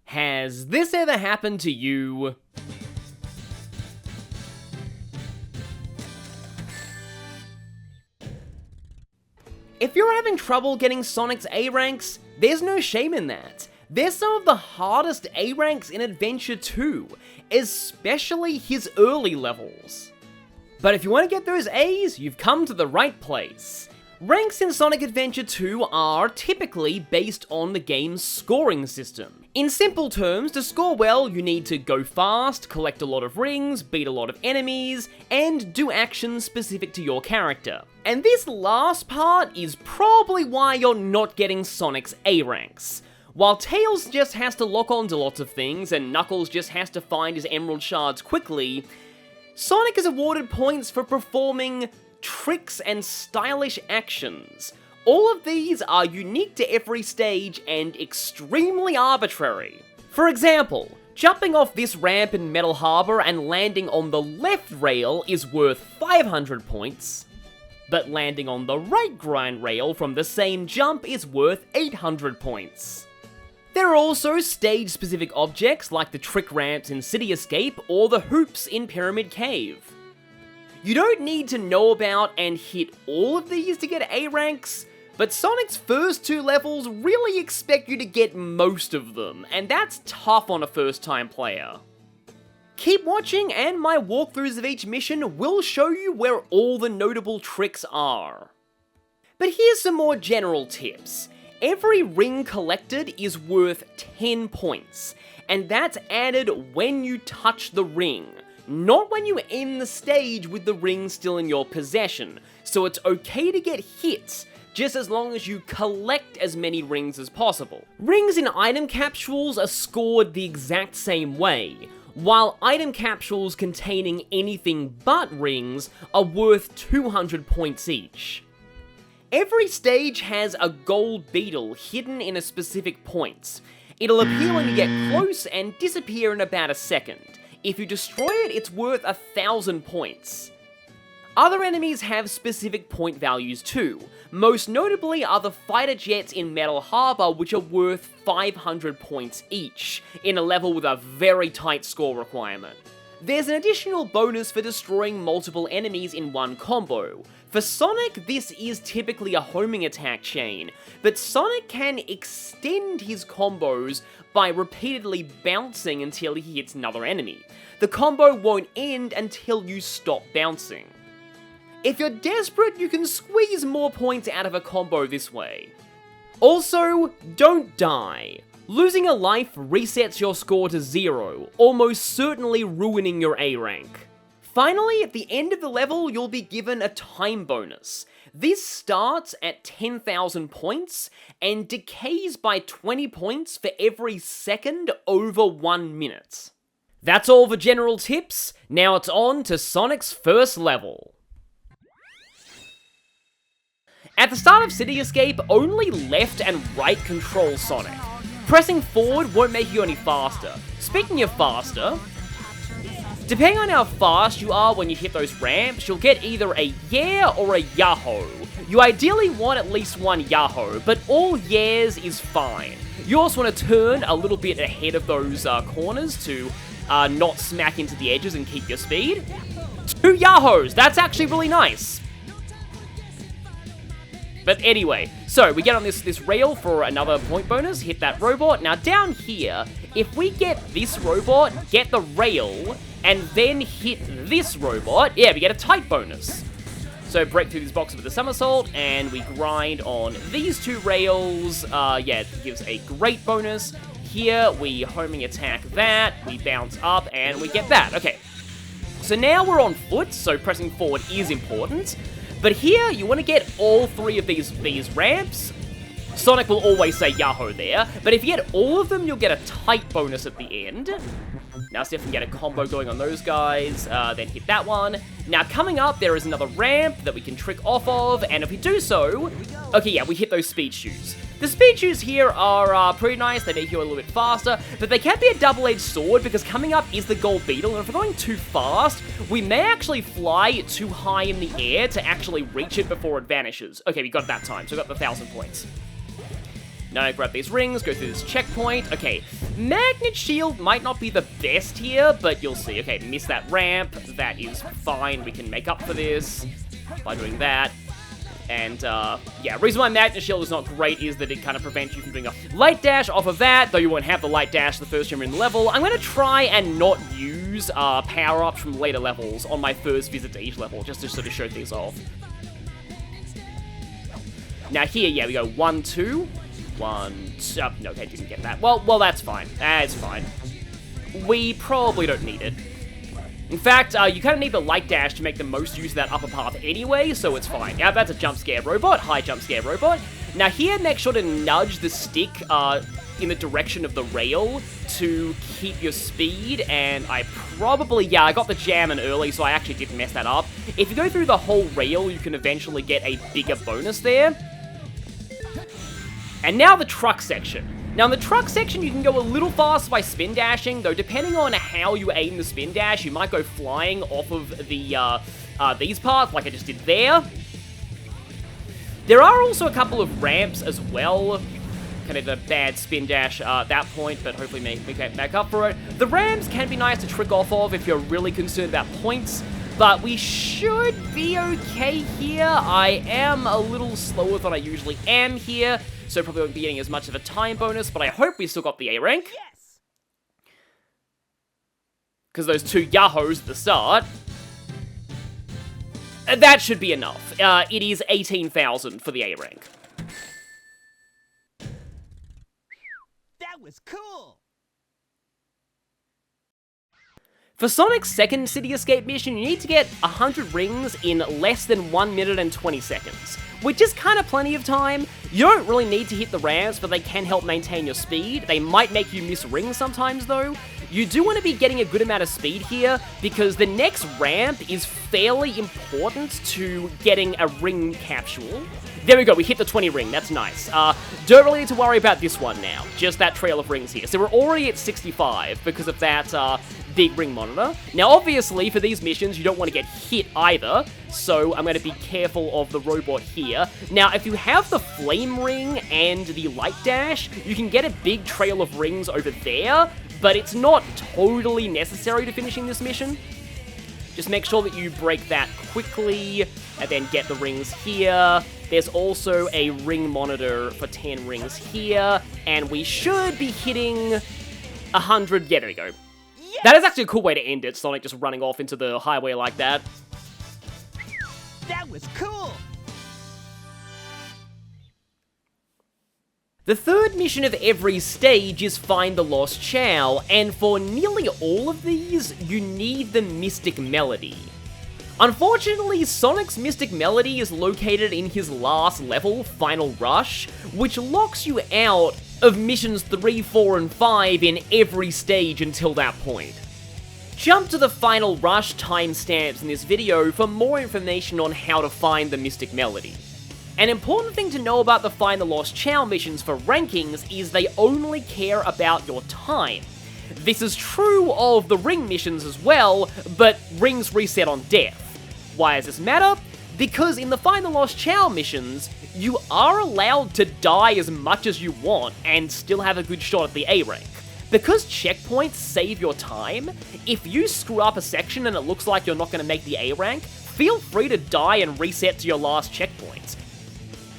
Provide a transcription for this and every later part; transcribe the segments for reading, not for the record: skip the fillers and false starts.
Has this ever happened to you? If you're having trouble getting Sonic's A ranks, there's no shame in that. They're some of the hardest A ranks in Adventure 2, especially his early levels. But if you want to get those A's, you've come to the right place. Ranks in Sonic Adventure 2 are typically based on the game's scoring system. In simple terms, to score well, you need to go fast, collect a lot of rings, beat a lot of enemies, and do actions specific to your character. And this last part is probably why you're not getting Sonic's A ranks. While Tails just has to lock on to lots of things, and Knuckles just has to find his emerald shards quickly, Sonic is awarded points for performing tricks and stylish actions. All of these are unique to every stage and extremely arbitrary. For example, jumping off this ramp in Metal Harbor and landing on the left rail is worth 500 points, but landing on the right grind rail from the same jump is worth 800 points. There are also stage-specific objects like the trick ramps in City Escape or the hoops in Pyramid Cave. You don't need to know about and hit all of these to get A ranks, but Sonic's first 2 levels really expect you to get most of them, and that's tough on a first-time player. Keep watching and my walkthroughs of each mission will show you where all the notable tricks are. But here's some more general tips. Every ring collected is worth 10 points, and that's added when you touch the ring, not when you end the stage with the ring still in your possession, so it's okay to get hits, just as long as you collect as many rings as possible. Rings in item capsules are scored the exact same way, while item capsules containing anything but rings are worth 200 points each. Every stage has a gold beetle hidden in a specific point. It'll appear when you get close and disappear in about a second. If you destroy it, it's worth 1,000 points. Other enemies have specific point values too. Most notably are the fighter jets in Metal Harbor, which are worth 500 points each, in a level with a very tight score requirement. There's an additional bonus for destroying multiple enemies in one combo. For Sonic, this is typically a homing attack chain, but Sonic can extend his combos by repeatedly bouncing until he hits another enemy. The combo won't end until you stop bouncing. If you're desperate, you can squeeze more points out of a combo this way. Also, don't die. Losing a life resets your score to 0, almost certainly ruining your A rank. Finally, at the end of the level, you'll be given a time bonus. This starts at 10,000 points and decays by 20 points for every second over 1 minute. That's all the general tips. Now it's on to Sonic's first level. At the start of City Escape, only left and right control Sonic. Pressing forward won't make you any faster. Speaking of faster, depending on how fast you are when you hit those ramps, you'll get either a yeah or a yahoo. You ideally want at least one yahoo, but all yeahs is fine. You also want to turn a little bit ahead of those corners to not smack into the edges and keep your speed. 2 yahoos, that's actually really nice. But anyway, so we get on this rail for another point bonus, hit that robot. Now down here, if we get this robot, get the rail, and then hit this robot, yeah, we get a tight bonus. So break through this box with a somersault, and we grind on these 2 rails. Yeah, it gives a great bonus. Here, we homing attack that, we bounce up, and we get that. Okay, so now we're on foot, so pressing forward is important. But here, you want to get all 3 of these ramps. Sonic will always say Yahoo there, but if you get all of them, you'll get a tight bonus at the end. Now see if we can get a combo going on those guys, then hit that one. Now coming up, there is another ramp that we can trick off of, and if we do so, okay, yeah, we hit those speed shoes. The speed shoes here are pretty nice, they make you a little bit faster, but they can be a double-edged sword because coming up is the gold beetle, and if we're going too fast, we may actually fly too high in the air to actually reach it before it vanishes. Okay, we got it that time, so we got the 1,000 points. Now grab these rings, go through this checkpoint. Okay, Magnet Shield might not be the best here, but you'll see. Okay, miss that ramp. That is fine. We can make up for this by doing that. And, yeah, reason why Magnet Shield is not great is that it kind of prevents you from doing a light dash off of that, though you won't have the light dash the first time you're in the level. I'm going to try and not use power-ups from later levels on my first visit to each level, just to sort of show things off. Now here, yeah, we go 1, 2, 1, 2, no, okay, didn't get that. Well, that's fine. It's fine. We probably don't need it. In fact, you kind of need the light dash to make the most use of that upper path anyway, so it's fine. Yeah, that's a jump scare robot, high jump scare robot. Now here, make sure to nudge the stick in the direction of the rail to keep your speed, and I got the jam in early, so I actually didn't mess that up. If you go through the whole rail, you can eventually get a bigger bonus there. And now the truck section. Now, in the truck section, you can go a little faster by spin dashing, though depending on how you aim the spin dash, you might go flying off of the these parts, like I just did there. There are also a couple of ramps as well. Kind of a bad spin dash at that point, but hopefully make back up for it. The ramps can be nice to trick off of if you're really concerned about points, but we should be okay here. I am a little slower than I usually am here, so probably won't be getting as much of a time bonus, but I hope we still got the A rank. Yes! Because those 2 Yahos at the start. That should be enough. It is 18,000 for the A rank. That was cool! For Sonic's second City Escape mission, you need to get 100 rings in less than 1 minute and 20 seconds, which is kind of plenty of time. You don't really need to hit the ramps, but they can help maintain your speed. They might make you miss rings sometimes, though. You do want to be getting a good amount of speed here, because the next ramp is fairly important to getting a ring capsule. There we go, we hit the 20 ring, that's nice. Don't really need to worry about this one now, just that trail of rings here. So we're already at 65 because of that big ring monitor. Now obviously for these missions you don't want to get hit either, so I'm going to be careful of the robot here. Now if you have the flame ring and the light dash, you can get a big trail of rings over there, but it's not totally necessary to finishing this mission. Just make sure that you break that quickly, and then get the rings here. There's also a ring monitor for 10 rings here, and we should be hitting 100. Yeah, there we go. Yes! That is actually a cool way to end it, Sonic just running off into the highway like that. That was cool! The third mission of every stage is Find the Lost Chao, and for nearly all of these, you need the Mystic Melody. Unfortunately, Sonic's Mystic Melody is located in his last level, Final Rush, which locks you out of missions 3, 4, and 5 in every stage until that point. Jump to the Final Rush timestamps in this video for more information on how to find the Mystic Melody. An important thing to know about the Find the Lost Chao missions for rankings is they only care about your time. This is true of the ring missions as well, but rings reset on death. Why does this matter? Because in the Find the Lost Chao missions, you are allowed to die as much as you want and still have a good shot at the A rank. Because checkpoints save your time, if you screw up a section and it looks like you're not going to make the A rank, feel free to die and reset to your last checkpoint.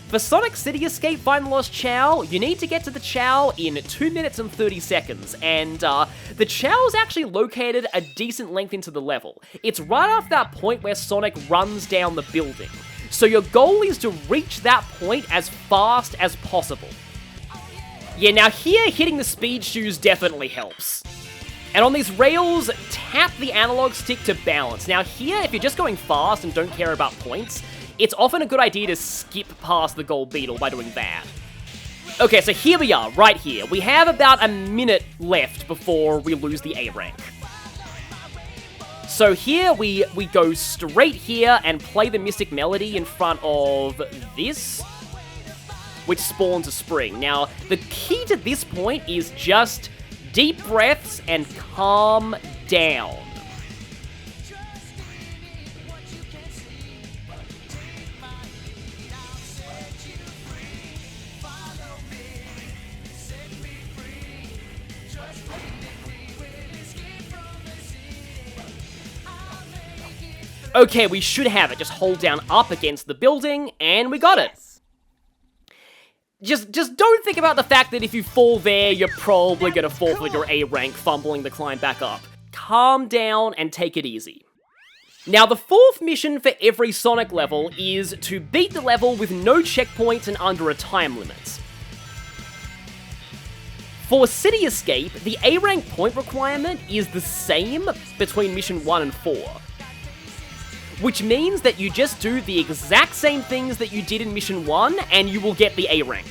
For Sonic City Escape Find the Lost Chao, you need to get to the Chao in 2 minutes and 30 seconds, and the Chao is actually located a decent length into the level. It's right off that point where Sonic runs down the building, so your goal is to reach that point as fast as possible. Yeah, now here, hitting the speed shoes definitely helps. And on these rails, tap the analog stick to balance. Now here, if you're just going fast and don't care about points, it's often a good idea to skip past the gold beetle by doing that. Okay, so here we are, right here. We have about a minute left before we lose the A rank. So here we go straight here and play the Mystic Melody in front of this, which spawns a spring. Now, the key to this point is just deep breaths and calm down. Okay, we should have it. Just hold down up against the building, and we got it. Just don't think about the fact that if you fall there, you're probably gonna fall for your A rank, fumbling the climb back up. Calm down and take it easy. Now, the fourth mission for every Sonic level is to beat the level with no checkpoints and under a time limit. For City Escape, the A rank point requirement is the same between Mission 1 and 4. Which means that you just do the exact same things that you did in Mission 1, and you will get the A rank.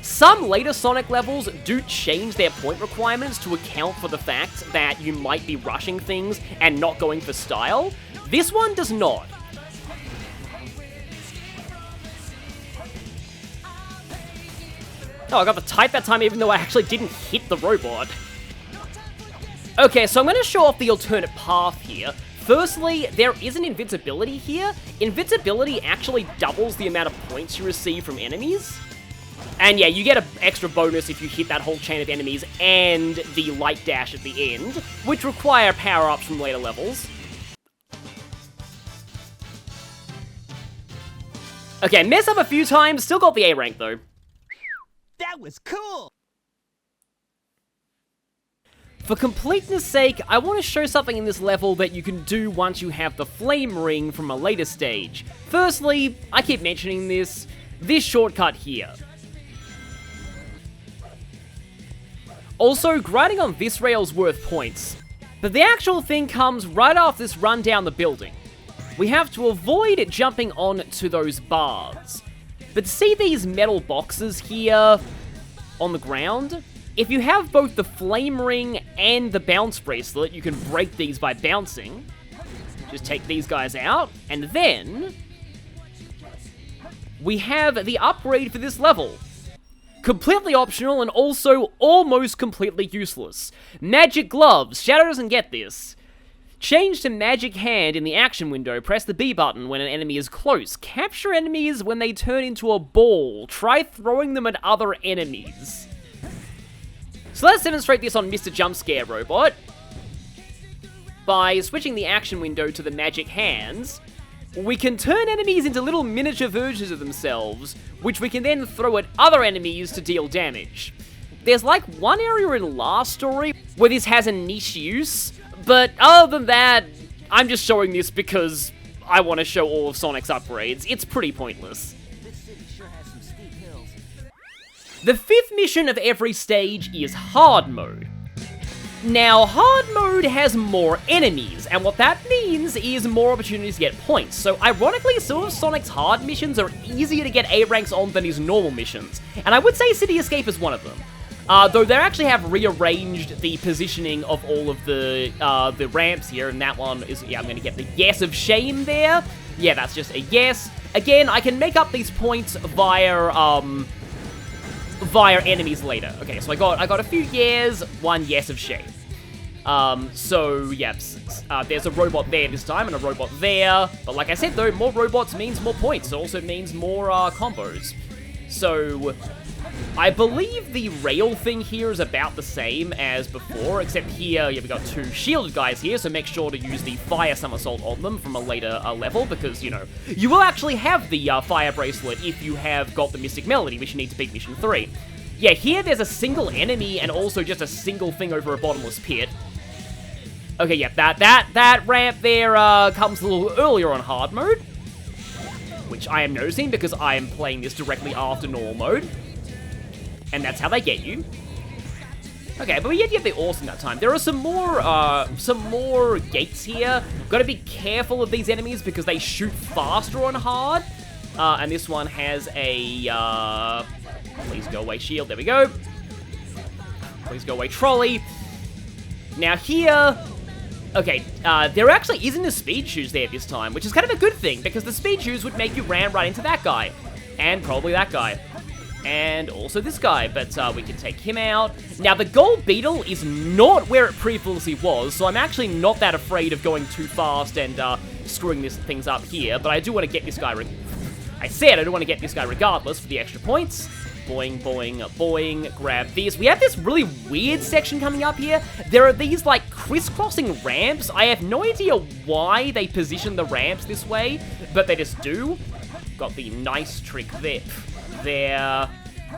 Some later Sonic levels do change their point requirements to account for the fact that you might be rushing things and not going for style. This one does not. Oh, I got the type that time even though I actually didn't hit the robot. Okay, so I'm going to show off the alternate path here. Firstly, there is an invincibility here. Invincibility actually doubles the amount of points you receive from enemies. And yeah, you get an extra bonus if you hit that whole chain of enemies and the light dash at the end, which require power-ups from later levels. Okay, mess up a few times, still got the A rank though. That was cool! For completeness sake, I want to show something in this level that you can do once you have the flame ring from a later stage. Firstly, I keep mentioning this shortcut here. Also, grinding on this rail's worth points, but the actual thing comes right after this run down the building. We have to avoid jumping onto those bars. But see these metal boxes here on the ground? If you have both the flame ring and the bounce bracelet, you can break these by bouncing. Just take these guys out, and then we have the upgrade for this level. Completely optional and also almost completely useless. Magic gloves. Shadow doesn't get this. Change to magic hand in the action window. Press the B button when an enemy is close. Capture enemies when they turn into a ball. Try throwing them at other enemies. So let's demonstrate this on Mr. Jumpscare Robot. By switching the action window to the magic hands, we can turn enemies into little miniature versions of themselves, which we can then throw at other enemies to deal damage. There's like one area in Last Story where this has a niche use, but other than that, I'm just showing this because I want to show all of Sonic's upgrades. It's pretty pointless. This city sure has some steep hills. The fifth mission of every stage is Hard Mode. Now, Hard Mode has more enemies, and what that means is more opportunities to get points. So, ironically, some of Sonic's hard missions are easier to get A ranks on than his normal missions, and I would say City Escape is one of them. Though they actually have rearranged the positioning of all of the ramps here, and that one is, yeah, I'm going to get the yes of shame there. Yeah, that's just a yes. Again, I can make up these points via enemies later. Okay, so I got a few years, one yes of shame. So, yeah, there's a robot there this time and a robot there. But like I said, though, more robots means more points. It also means more combos. So, I believe the rail thing here is about the same as before, except here, yeah, we got two shielded guys here, so make sure to use the fire somersault on them from a later level, because, you know, you will actually have the fire bracelet if you have got the Mystic Melody, which you need to beat Mission 3. Yeah, here there's a single enemy and also just a single thing over a bottomless pit. Okay, yeah, that ramp there comes a little earlier on hard mode, which I am noticing because I am playing this directly after normal mode. And that's how they get you. Okay, but we had to get the awesome that time. There are some more gates here. Gotta be careful of these enemies because they shoot faster on hard. And this one has a, please go away shield, there we go. Please go away trolley. Now here, okay, there actually isn't a speed shoes there this time, which is kind of a good thing because the speed shoes would make you ram right into that guy. And probably that guy. And also this guy, but we can take him out. Now, the gold beetle is not where it previously was, so I'm actually not that afraid of going too fast and screwing things up here, but I do want to get this guy... I said I do want to get this guy regardless for the extra points. Boing, boing, boing, grab these. We have this really weird section coming up here. There are these, like, crisscrossing ramps. I have no idea why they position the ramps this way, but they just do. Got the nice trick there.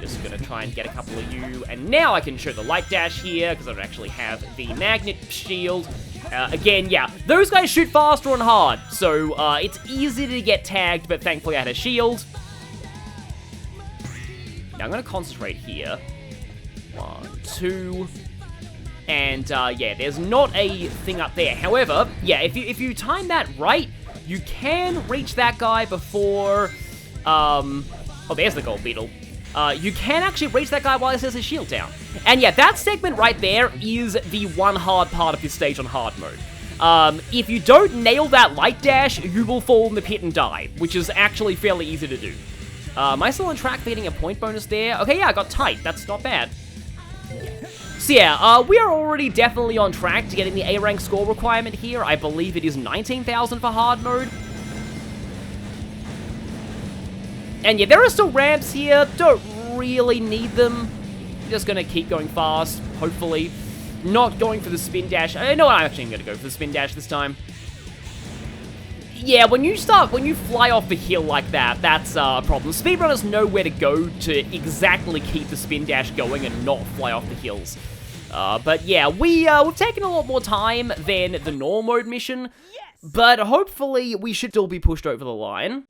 Just gonna try and get a couple of you, and now I can show the light dash here, because I don't actually have the magnet shield. Again, yeah, those guys shoot faster on hard, so it's easy to get tagged, but thankfully I had a shield. Now I'm gonna concentrate here. 1, 2, and yeah, there's not a thing up there. However, yeah, if you time that right, you can reach that guy before, oh, there's the gold beetle. You can actually reach that guy while he has his shield down. And yeah, that segment right there is the one hard part of this stage on hard mode. If you don't nail that light dash, you will fall in the pit and die, which is actually fairly easy to do. Am I still on track for getting a point bonus there? Okay, yeah, I got tight. That's not bad. So yeah, we are already definitely on track to getting the A rank score requirement here. I believe it is 19,000 for hard mode. And yeah, there are still ramps here. Don't really need them. Just gonna keep going fast, hopefully. Not going for the spin dash. No, I'm actually gonna go for the spin dash this time. Yeah, when you fly off the hill like that, that's a problem. Speedrunners know where to go to exactly keep the spin dash going and not fly off the hills. But yeah, we've taken a lot more time than the normal mode mission, but hopefully we should still be pushed over the line.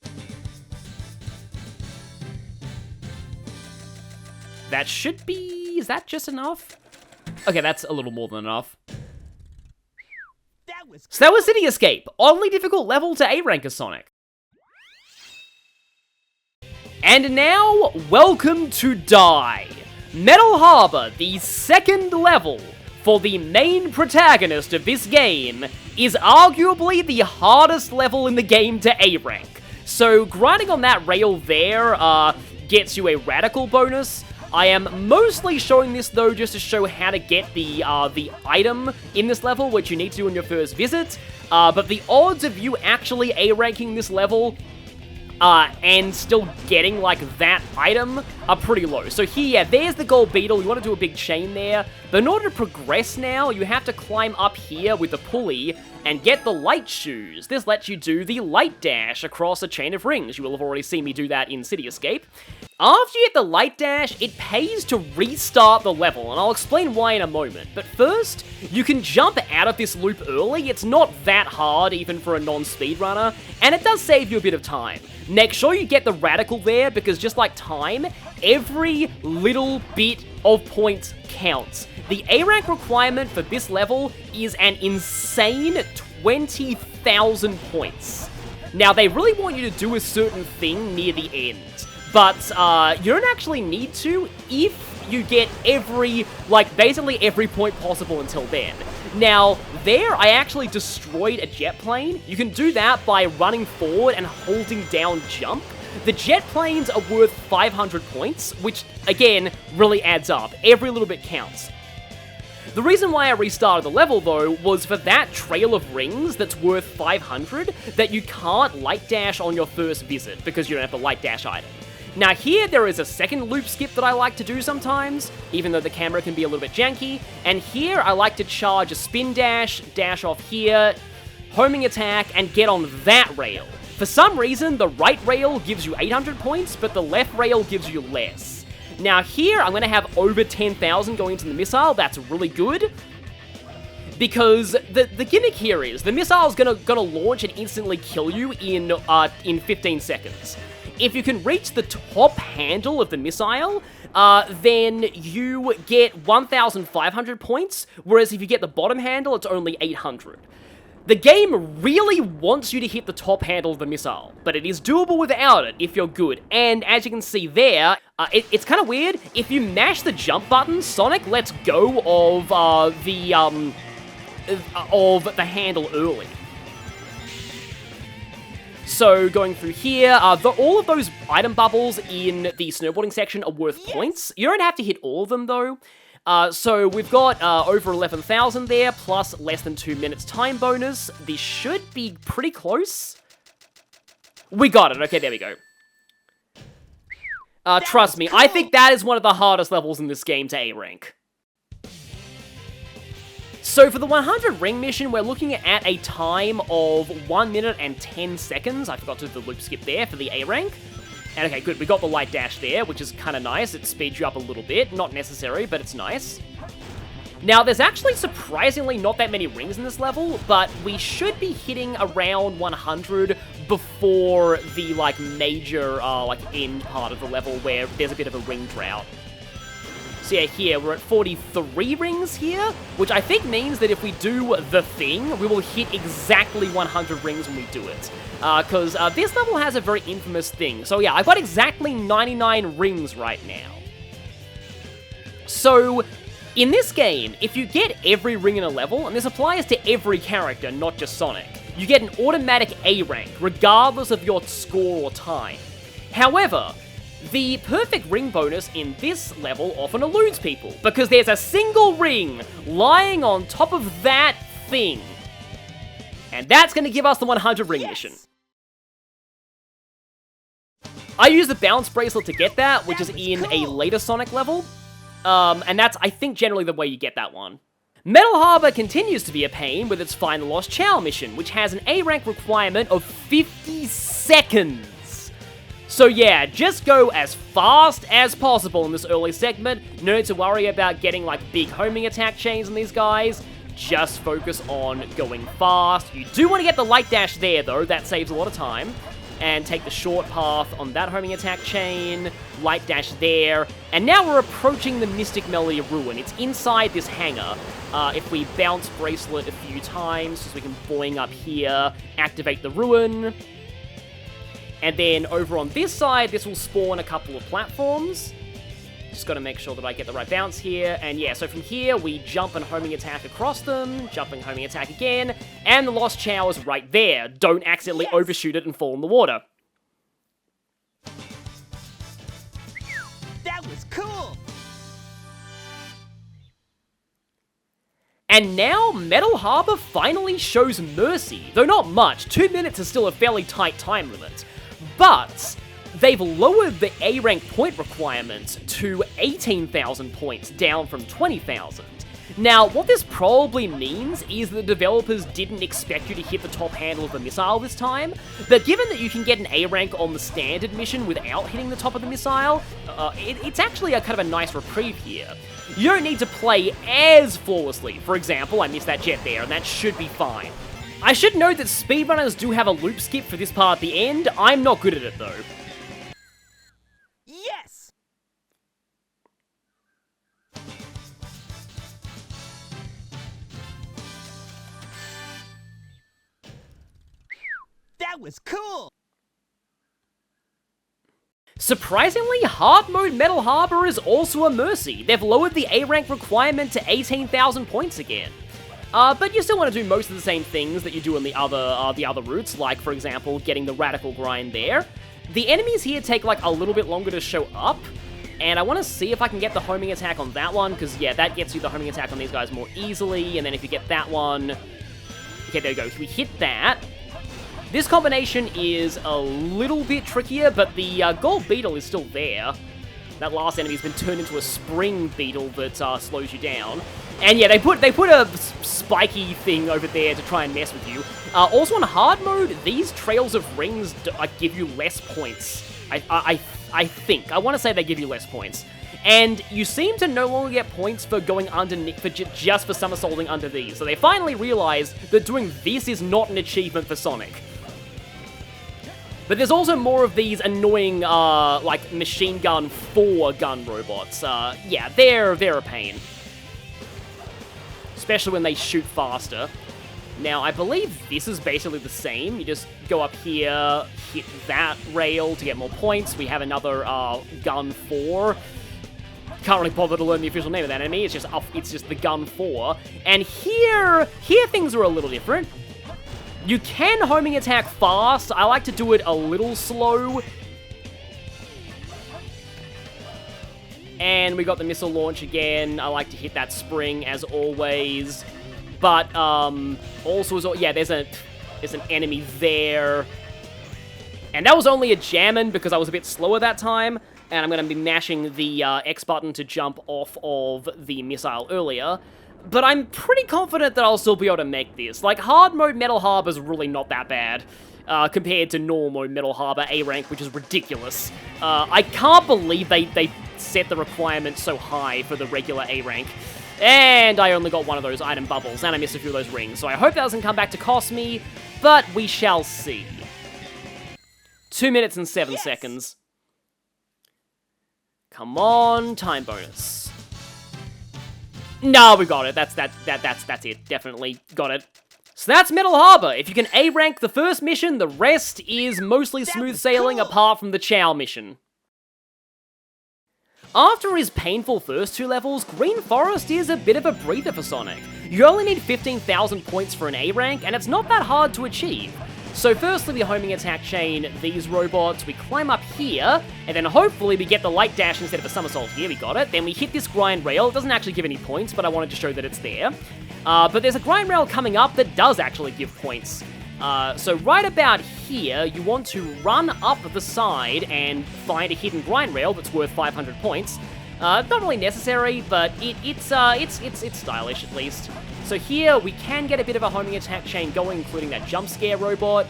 That should be... is that just enough? Okay, that's a little more than enough. So that was City Escape. Oddly difficult level to A-rank as Sonic. And now, welcome to Die. Metal Harbor, the second level for the main protagonist of this game, is arguably the hardest level in the game to A-rank. So grinding on that rail there gets you a radical bonus. I am mostly showing this, though, just to show how to get the item in this level, which you need to do on your first visit. But the odds of you actually A-ranking this level and still getting, like, that item are pretty low. So here, yeah, there's the gold beetle. You want to do a big chain there. But in order to progress now, you have to climb up here with the pulley and get the light shoes. This lets you do the light dash across a chain of rings. You will have already seen me do that in City Escape. After you get the light dash, it pays to restart the level, and I'll explain why in a moment. But first, you can jump out of this loop early. It's not that hard, even for a non-speedrunner, and it does save you a bit of time. Make sure you get the radical there, because just like time, every little bit of points counts. The A-rank requirement for this level is an insane 20,000 points. Now, they really want you to do a certain thing near the end, but you don't actually need to if you get basically every point possible until then. Now, there, I actually destroyed a jet plane. You can do that by running forward and holding down jump. The jet planes are worth 500 points, which, again, really adds up. Every little bit counts. The reason why I restarted the level, though, was for that trail of rings that's worth 500 that you can't light dash on your first visit, because you don't have the light dash item. Now here, there is a second loop skip that I like to do sometimes, even though the camera can be a little bit janky, and here I like to charge a spin dash, dash off here, homing attack, and get on that rail. For some reason, the right rail gives you 800 points, but the left rail gives you less. Now here, I'm going to have over 10,000 going into the missile. That's really good, because the gimmick here is the missile is gonna launch and instantly kill you in 15 seconds. If you can reach the top handle of the missile, then you get 1,500 points, whereas if you get the bottom handle, it's only 800. The game really wants you to hit the top handle of the missile, but it is doable without it if you're good. And as you can see there, it's kind of weird. If you mash the jump button, Sonic lets go of the handle early. So going through here, all of those item bubbles in the snowboarding section are worth points. You don't have to hit all of them though. So we've got over 11,000 there, plus less than 2 minutes time bonus. This should be pretty close. We got it. Okay, there we go. Trust me, I think that is one of the hardest levels in this game to A-rank. So for the 100 ring mission, we're looking at a time of 1 minute and 10 seconds. I forgot to do the loop skip there for the A rank. And okay, good, we got the light dash there, which is kind of nice. It speeds you up a little bit. Not necessary, but it's nice. Now, there's actually surprisingly not that many rings in this level, but we should be hitting around 100 before the, like, major, end part of the level where there's a bit of a ring drought. So yeah, here, we're at 43 rings here, which I think means that if we do the thing, we will hit exactly 100 rings when we do it. Because this level has a very infamous thing. So yeah, I've got exactly 99 rings right now. So, in this game, if you get every ring in a level, and this applies to every character, not just Sonic, you get an automatic A rank, regardless of your score or time. However, the perfect ring bonus in this level often eludes people, because there's a single ring lying on top of that thing. And that's going to give us the 100 ring mission. I use the bounce bracelet to get that, which is in a later Sonic level. And that's, I think, generally the way you get that one. Metal Harbor continues to be a pain with its Find the Lost Chao mission, which has an A rank requirement of 50 seconds. So yeah, just go as fast as possible in this early segment. No need to worry about getting like big homing attack chains on these guys. Just focus on going fast. You do want to get the light dash there though, that saves a lot of time. And take the short path on that homing attack chain, light dash there, and now we're approaching the Mystic Melody Ruin. It's inside this hangar. If we bounce Bracelet a few times, so we can boing up here, activate the Ruin, and then over on this side, this will spawn a couple of platforms. Just gotta make sure that I get the right bounce here, and yeah, so from here, we jump and homing attack across them, jump and homing attack again, and the Lost Chao is right there. Don't accidentally overshoot it and fall in the water. That was cool! And now, Metal Harbor finally shows mercy, though not much. 2 minutes is still a fairly tight time limit, but they've lowered the A rank point requirement to 18,000 points, down from 20,000. Now, what this probably means is that the developers didn't expect you to hit the top handle of the missile this time, but given that you can get an A rank on the standard mission without hitting the top of the missile, it's actually a kind of a nice reprieve here. You don't need to play as flawlessly. For example, I missed that jet there, and that should be fine. I should note that speedrunners do have a loop skip for this part at the end. I'm not good at it, though. Yes! That was cool! Surprisingly, Hard Mode Metal Harbor is also a mercy. They've lowered the A rank requirement to 18,000 points again. But you still want to do most of the same things that you do in the other routes, like, for example, getting the Radical Grind there. The enemies here take, like, a little bit longer to show up, and I want to see if I can get the homing attack on that one, because, yeah, that gets you the homing attack on these guys more easily, and then if you get that one... Okay, there you go. If we hit that... This combination is a little bit trickier, but the gold beetle is still there. That last enemy's been turned into a spring beetle that slows you down. And yeah, they put a spiky thing over there to try and mess with you. Also on hard mode, these trails of rings give you less points. I think. I want to say they give you less points. And you seem to no longer get points for going underneath, just for somersaulting under these. So they finally realized that doing this is not an achievement for Sonic. But there's also more of these annoying, like, machine gun 4 gun robots. Yeah, they're a pain. Especially when they shoot faster. Now, I believe this is basically the same. You just go up here, hit that rail to get more points. We have another, gun 4. Can't really bother to learn the official name of that enemy. It's just the gun 4. And here things are a little different. You can homing attack fast. I like to do it a little slow. And we got the missile launch again. I like to hit that spring as always. But also, yeah, there's an enemy there. And that was only a jammin' because I was a bit slower that time. And I'm going to be mashing the X button to jump off of the missile earlier. but I'm pretty confident that I'll still be able to make this. Like, hard mode Metal Harbor's really not that bad, compared to normal mode Metal Harbor A rank, which is ridiculous. I can't believe they set the requirement so high for the regular A rank. And I only got one of those item bubbles, and I missed a few of those rings, so I hope that doesn't come back to cost me, but we shall see. 2 minutes and 7 seconds. Come on, time bonus. No, we got it. That's it. Definitely got it. So that's Metal Harbor. If you can A rank the first mission, the rest is mostly smooth sailing apart from the Chao mission. After his painful first 2 levels, Green Forest is a bit of a breather for Sonic. You only need 15,000 points for an A rank, and it's not that hard to achieve. So firstly, we homing attack chain these robots, we climb up here, and then hopefully we get the light dash instead of a somersault here, we got it. Then we hit this grind rail, it doesn't actually give any points, but I wanted to show that it's there. But there's a grind rail coming up that does actually give points. So right about here, you want to run up the side and find a hidden grind rail that's worth 500 points. Not really necessary, but it's stylish at least. So here, we can get a bit of a homing attack chain going, including that jump scare robot,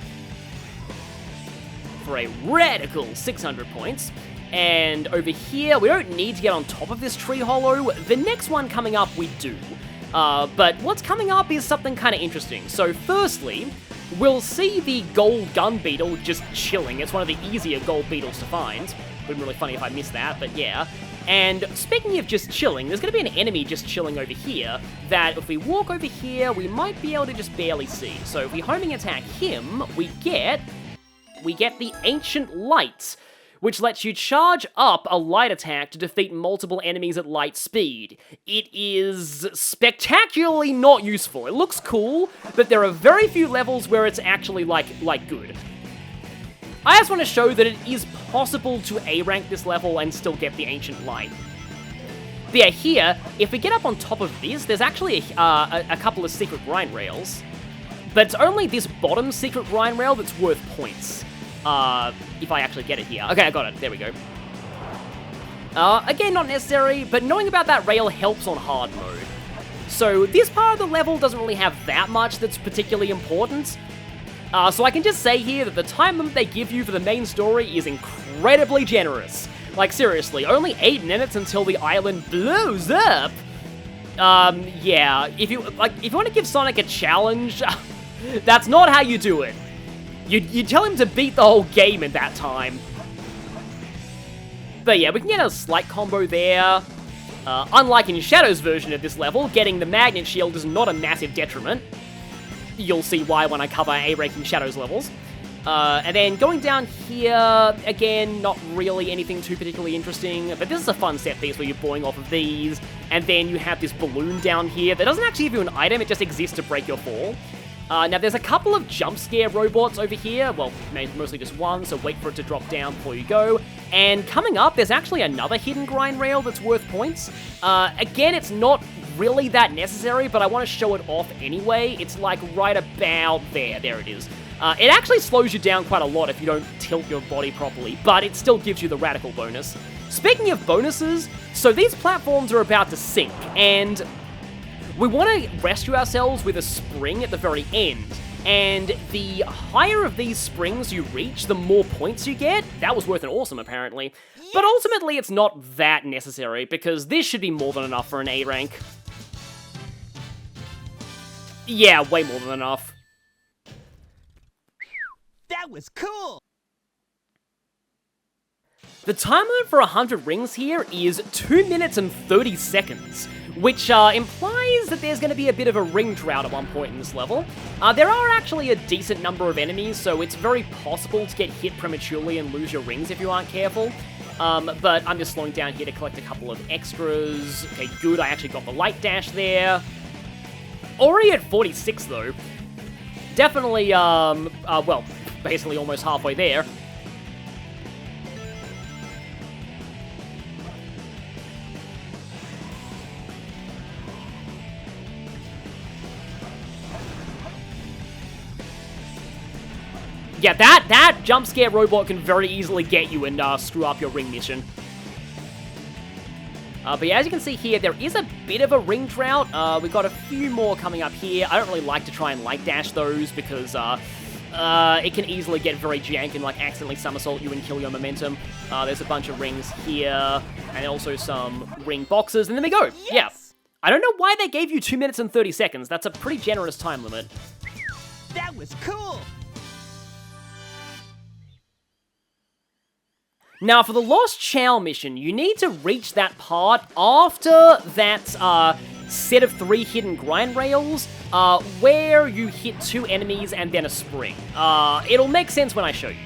for a radical 600 points. And over here, we don't need to get on top of this tree hollow. The next one coming up, we do. But what's coming up is something kind of interesting. So firstly, we'll see the gold gun beetle just chilling. It's one of the easier gold beetles to find. Would be really funny if I missed that, but yeah. And speaking of just chilling, there's going to be an enemy just chilling over here that if we walk over here, we might be able to just barely see. So if we homing attack him, we get the Ancient Light, which lets you charge up a light attack to defeat multiple enemies at light speed. It is spectacularly not useful. It looks cool, but there are very few levels where it's actually, like good. I just want to show that it is possible to A-rank this level and still get the Ancient Light. But yeah, here, if we get up on top of this, there's actually a couple of secret grind rails. But it's only this bottom secret grind rail that's worth points. If I actually get it here. Okay, I got it. There we go. Again, not necessary, but knowing about that rail helps on hard mode. So this part of the level doesn't really have that much that's particularly important. So I can just say here that the time limit they give you for the main story is incredibly generous. Like, seriously, only 8 minutes until the island blows up. Yeah, if you want to give Sonic a challenge, that's not how you do it. You tell him to beat the whole game in that time. But yeah, we can get a slight combo there. Unlike in Shadow's version of this level, getting the Magnet Shield is not a massive detriment. You'll see why when I cover A-ranking Shadow's levels. And then going down here, again, not really anything too particularly interesting, but this is a fun set piece where you're boring off of these, and then you have this balloon down here that doesn't actually give you an item, it just exists to break your fall. Now, there's a couple of jump scare robots over here. Well, mostly just one, so wait for it to drop down before you go. And coming up, there's actually another hidden grind rail that's worth points. Again, it's not really that necessary, but I want to show it off anyway. It's like right about there. There it is. It actually slows you down quite a lot if you don't tilt your body properly, but it still gives you the radical bonus. Speaking of bonuses, so these platforms are about to sink, and we want to rescue ourselves with a spring at the very end, and the higher of these springs you reach, the more points you get. That was worth an awesome, apparently. But ultimately, it's not that necessary, because this should be more than enough for an A rank. Yeah, way more than enough. That was cool! The time limit for 100 rings here is 2 minutes and 30 seconds, which implies that there's going to be a bit of a ring drought at one point in this level. There are actually a decent number of enemies, so it's very possible to get hit prematurely and lose your rings if you aren't careful. But I'm just slowing down here to collect a couple of extras. Okay, good, I actually got the light dash there. Already at 46 though. Definitely, well, basically almost halfway there. Yeah, that jump scare robot can very easily get you and screw up your ring mission. But yeah, as you can see here, there is a bit of a ring drought. We've got a few more coming up here. I don't really like to try and light dash those because it can easily get very jank and like accidentally somersault you and kill your momentum. There's a bunch of rings here and also some ring boxes, and then we go. Yes! Yeah. I don't know why they gave you 2 minutes and 30 seconds. That's a pretty generous time limit. That was cool. Now, for the Lost Chao mission, you need to reach that part after that set of 3 hidden grind rails, where you hit 2 enemies and then a spring. It'll make sense when I show you.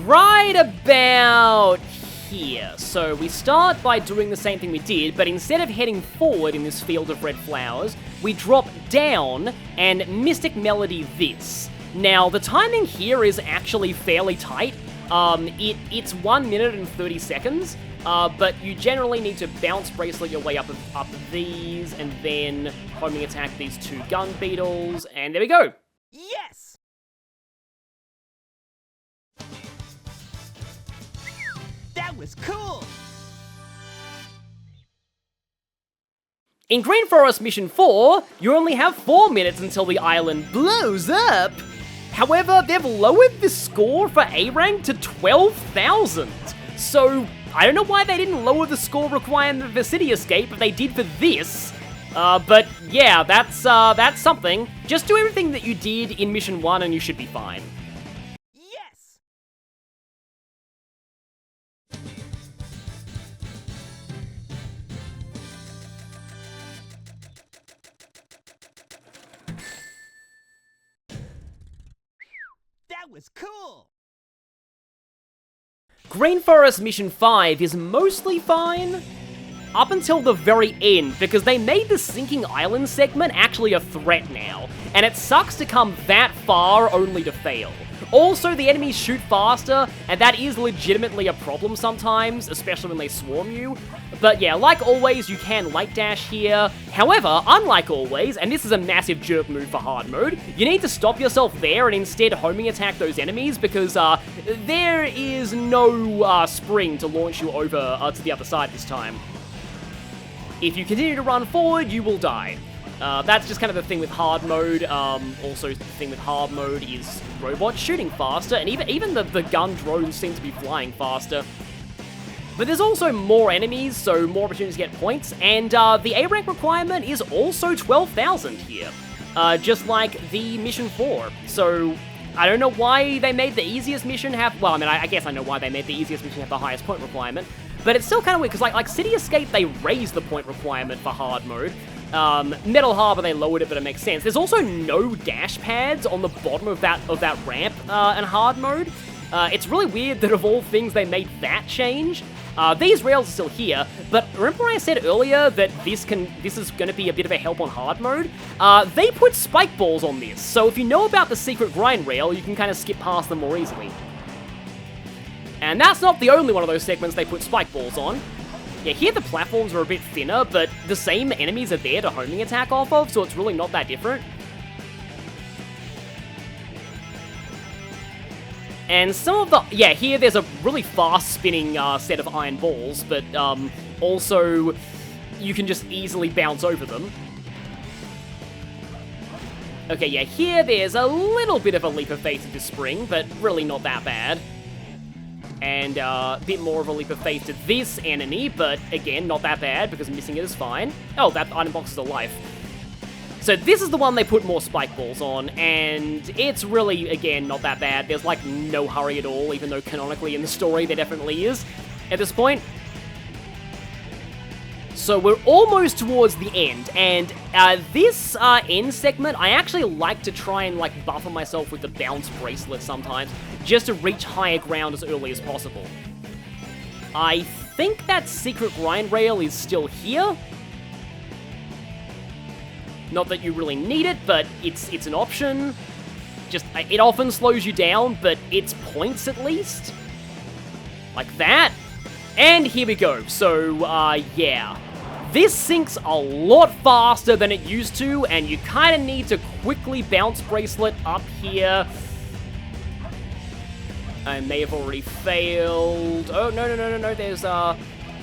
Right about here. So we start by doing the same thing we did, but instead of heading forward in this field of red flowers, we drop down and Mystic Melody this. Now, the timing here is actually fairly tight. It's 1 minute and 30 seconds, but you generally need to bounce bracelet your way up these, and then homing attack these 2 gun beetles, and there we go. Yes! That was cool! In Green Forest Mission 4, you only have 4 minutes until the island blows up. However, they've lowered the score for A rank to 12,000. So, I don't know why they didn't lower the score requirement for City Escape, but they did for this. But yeah, that's something. Just do everything that you did in Mission 1 and you should be fine. Yes! That was cool! Green Forest Mission 5 is mostly fine, up until the very end, because they made the sinking island segment actually a threat now, and it sucks to come that far only to fail. Also, the enemies shoot faster, and that is legitimately a problem sometimes, especially when they swarm you. But yeah, like always, you can light dash here. However, unlike always, and this is a massive jerk move for hard mode, you need to stop yourself there and instead homing attack those enemies, because there is no spring to launch you over to the other side this time. If you continue to run forward, you will die. That's just kind of the thing with hard mode. Also, the thing with hard mode is robots shooting faster, and even the gun drones seem to be flying faster. But there's also more enemies, so more opportunities to get points, and the A rank requirement is also 12,000 here, just like the Mission 4. So, I don't know why they made the easiest mission have... Well, I mean, I guess I know why they made the easiest mission have the highest point requirement, but it's still kind of weird, because like City Escape, they raised the point requirement for hard mode. Metal Harbor, they lowered it, but it makes sense. There's also no dash pads on the bottom of that ramp in hard mode. It's really weird that of all things, they made that change. These rails are still here, but remember when I said earlier that this is going to be a bit of a help on hard mode? They put spike balls on this, so if you know about the secret grind rail, you can kind of skip past them more easily. And that's not the only one of those segments they put spike balls on. Yeah, here the platforms are a bit thinner, but the same enemies are there to homing attack off of, so it's really not that different. And some of the... Yeah, here there's a really fast-spinning set of iron balls, but also you can just easily bounce over them. Okay, yeah, here there's a little bit of a leap of faith to this spring, but really not that bad. And a bit more of a leap of faith to this enemy, but again, not that bad, because missing it is fine. Oh, that item box is a life. So this is the one they put more spike balls on, and it's really, again, not that bad. There's, like, no hurry at all, even though canonically in the story there definitely is at this point. So we're almost towards the end, and this end segment, I actually like to try and, like, buffer myself with the bounce bracelet sometimes, just to reach higher ground as early as possible. I think that secret grind rail is still here. Not that you really need it, but it's an option. Just, it often slows you down, but it's points at least. Like that. And here we go. So, yeah. This sinks a lot faster than it used to, and you kind of need to quickly bounce bracelet up here. I may have already failed. Oh, no, there's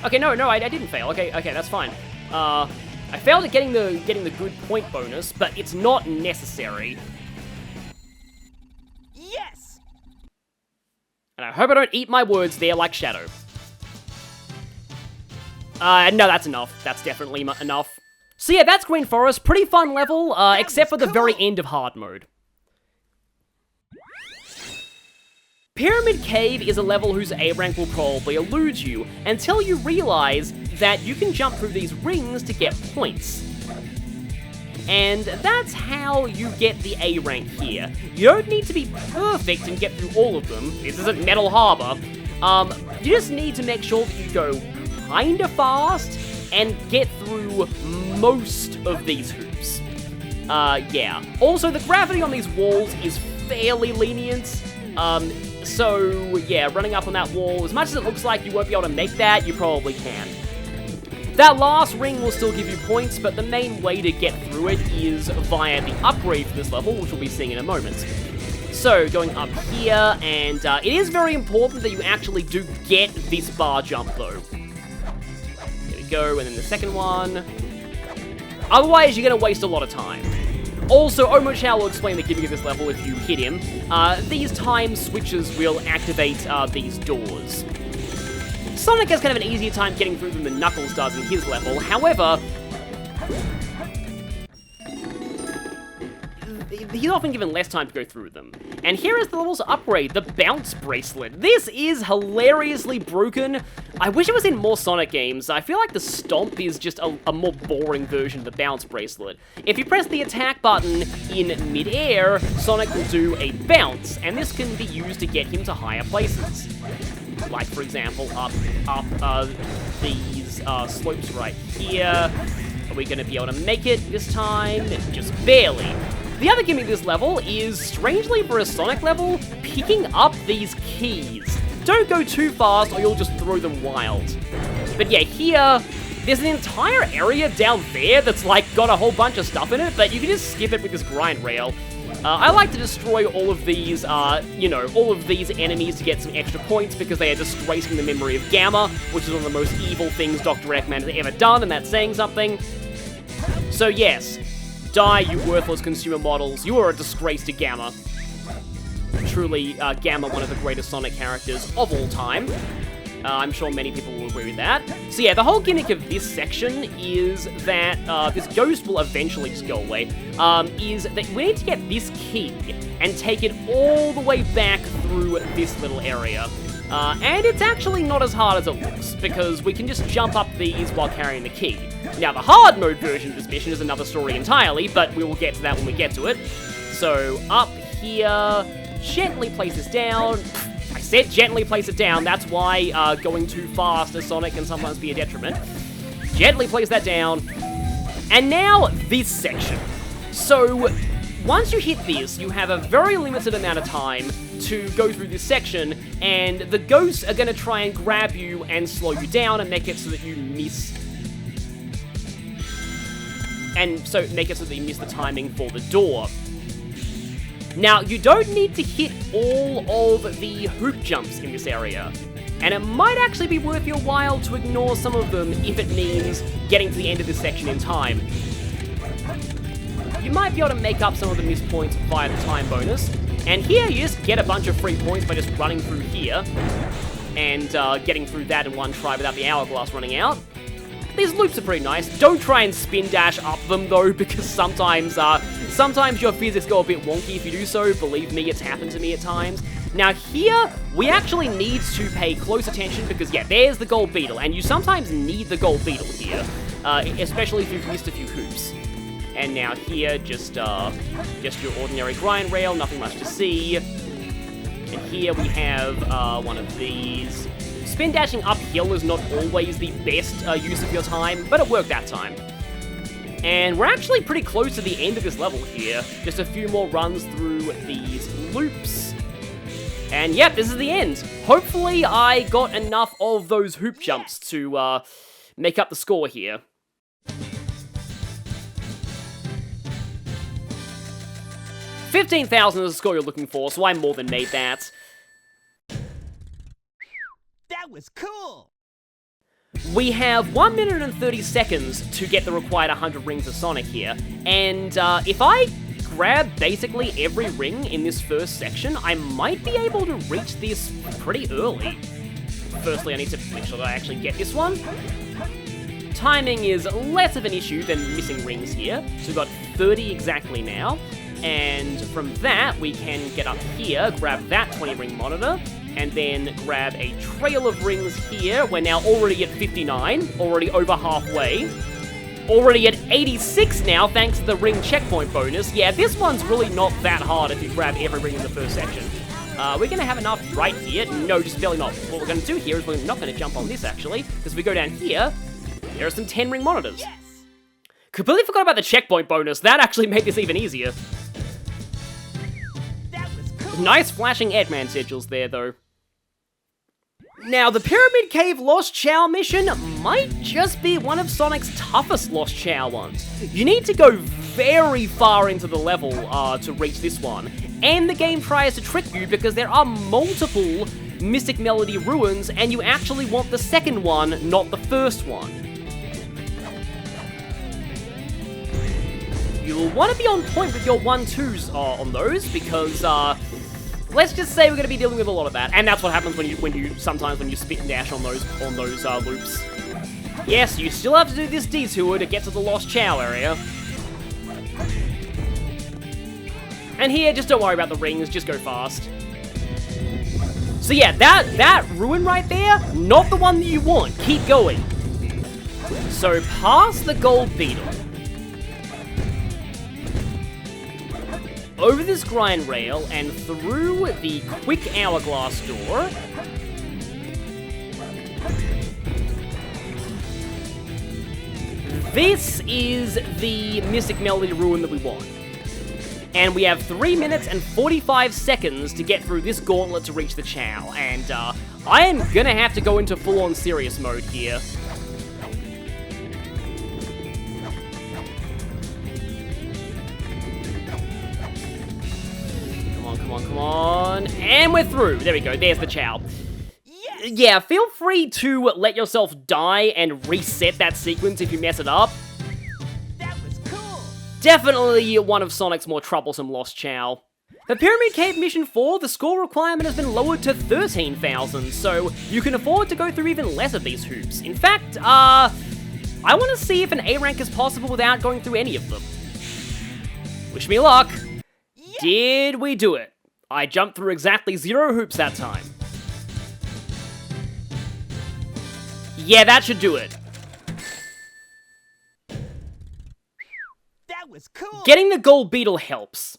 Okay, no, I didn't fail. Okay, that's fine. I failed at getting the good point bonus, but it's not necessary. Yes! And I hope I don't eat my words there like Shadow. No, that's enough. That's definitely enough. So yeah, that's Green Forest. Pretty fun level, except for the very end of hard mode. Pyramid Cave is a level whose A rank will probably elude you, until you realize that you can jump through these rings to get points. And that's how you get the A rank here. You don't need to be perfect and get through all of them. This isn't Metal Harbor. You just need to make sure that you go kinda fast and get through most of these hoops. Yeah. Also, the gravity on these walls is fairly lenient. So, yeah, running up on that wall, as much as it looks like you won't be able to make that, you probably can. That last ring will still give you points, but the main way to get through it is via the upgrade for this level, which we'll be seeing in a moment. So, going up here, and it is very important that you actually do get this bar jump, though. There we go, and then the second one. Otherwise, you're going to waste a lot of time. Also, Chao will explain the gimmick of this level if you hit him. These time switches will activate these doors. Sonic has kind of an easier time getting through them than Knuckles does in his level. However, he's often given less time to go through them. And here is the level's upgrade, the Bounce Bracelet. This is hilariously broken. I wish it was in more Sonic games. I feel like the Stomp is just a more boring version of the Bounce Bracelet. If you press the attack button in mid-air, Sonic will do a bounce, and this can be used to get him to higher places. Like, for example, up these slopes right here. Are we going to be able to make it this time? Just barely. The other gimmick of this level is, strangely for a Sonic level, picking up these keys. Don't go too fast or you'll just throw them wild. But yeah, here, there's an entire area down there that's like got a whole bunch of stuff in it, but you can just skip it with this grind rail. I like to destroy all of these, all of these enemies to get some extra points because they are disgracing the memory of Gamma, which is one of the most evil things Dr. Eggman has ever done, and that's saying something. So yes, die, you worthless consumer models. You are a disgrace to Gamma. Truly, Gamma, one of the greatest Sonic characters of all time. I'm sure many people will agree with that. So yeah, the whole gimmick of this section is that this ghost will eventually just go away, is that we need to get this key and take it all the way back through this little area. And it's actually not as hard as it looks, because we can just jump up these while carrying the key. Now, the hard mode version of this mission is another story entirely, but we will get to that when we get to it. So, up here, gently place this down. I said gently place it down, that's why going too fast as Sonic can sometimes be a detriment. Gently place that down. And now, this section. So, once you hit this, you have a very limited amount of time to go through this section, and the ghosts are going to try and grab you and slow you down and make it so that you miss... the timing for the door. Now, you don't need to hit all of the hoop jumps in this area, and it might actually be worth your while to ignore some of them if it means getting to the end of this section in time. You might be able to make up some of the missed points via the time bonus, and here you just get a bunch of free points by just running through here, and getting through that in one try without the hourglass running out. These loops are pretty nice. Don't try and spin dash up them though, because sometimes your physics go a bit wonky if you do so. Believe me, it's happened to me at times. Now here, we actually need to pay close attention because yeah, there's the gold beetle, and you sometimes need the gold beetle here, especially if you've missed a few hoops. And now here, just your ordinary grind rail, nothing much to see. And here we have one of these. Spin dashing uphill is not always the best use of your time, but it worked that time. And we're actually pretty close to the end of this level here. Just a few more runs through these loops. And yep, this is the end. Hopefully I got enough of those hoop jumps to make up the score here. $15,000 is the score you're looking for, so I more than made that. That was cool! We have 1 minute and 30 seconds to get the required 100 rings of Sonic here, and if I grab basically every ring in this first section, I might be able to reach this pretty early. Firstly, I need to make sure that I actually get this one. Timing is less of an issue than missing rings here, so we've got 30 exactly now, and from that we can get up here, grab that 20 ring monitor, and then grab a trail of rings here. We're now already at 59, already over halfway. Already at 86 now, thanks to the ring checkpoint bonus. Yeah, this one's really not that hard if you grab every ring in the first section. We're gonna have enough right here. No, just barely not. What we're gonna do here is we're not gonna jump on this, actually, because if we go down here, there are some 10 ring monitors. Yes. Completely forgot about the checkpoint bonus. That actually made this even easier. That was cool. Nice flashing Edman sigils there, though. Now, the Pyramid Cave Lost Chao mission might just be one of Sonic's toughest Lost Chao ones. You need to go very far into the level to reach this one, and the game tries to trick you because there are multiple Mystic Melody ruins, and you actually want the second one, not the first one. You'll want to be on point with your 1-2s on those, because let's just say we're going to be dealing with a lot of that, and that's what happens when you sometimes when you spit and dash on those loops. Yes, you still have to do this detour to get to the Lost Chao area. And here, just don't worry about the rings, just go fast. So yeah, that ruin right there, not the one that you want. Keep going. So past the gold beetle. Over this grind rail and through the quick hourglass door. This is the Mystic Melody ruin that we want. And we have 3 minutes and 45 seconds to get through this gauntlet to reach the Chao. And I am gonna have to go into full-on serious mode here. Come on, and we're through. There we go, there's the Chao. Yes. Yeah, feel free to let yourself die and reset that sequence if you mess it up. That was cool. Definitely one of Sonic's more troublesome Lost Chao. For Pyramid Cave Mission 4, the score requirement has been lowered to 13,000, so you can afford to go through even less of these hoops. In fact, I want to see if an A rank is possible without going through any of them. Wish me luck. Yes. Did we do it? I jumped through exactly 0 hoops that time. Yeah, that should do it. That was cool. Getting the gold beetle helps.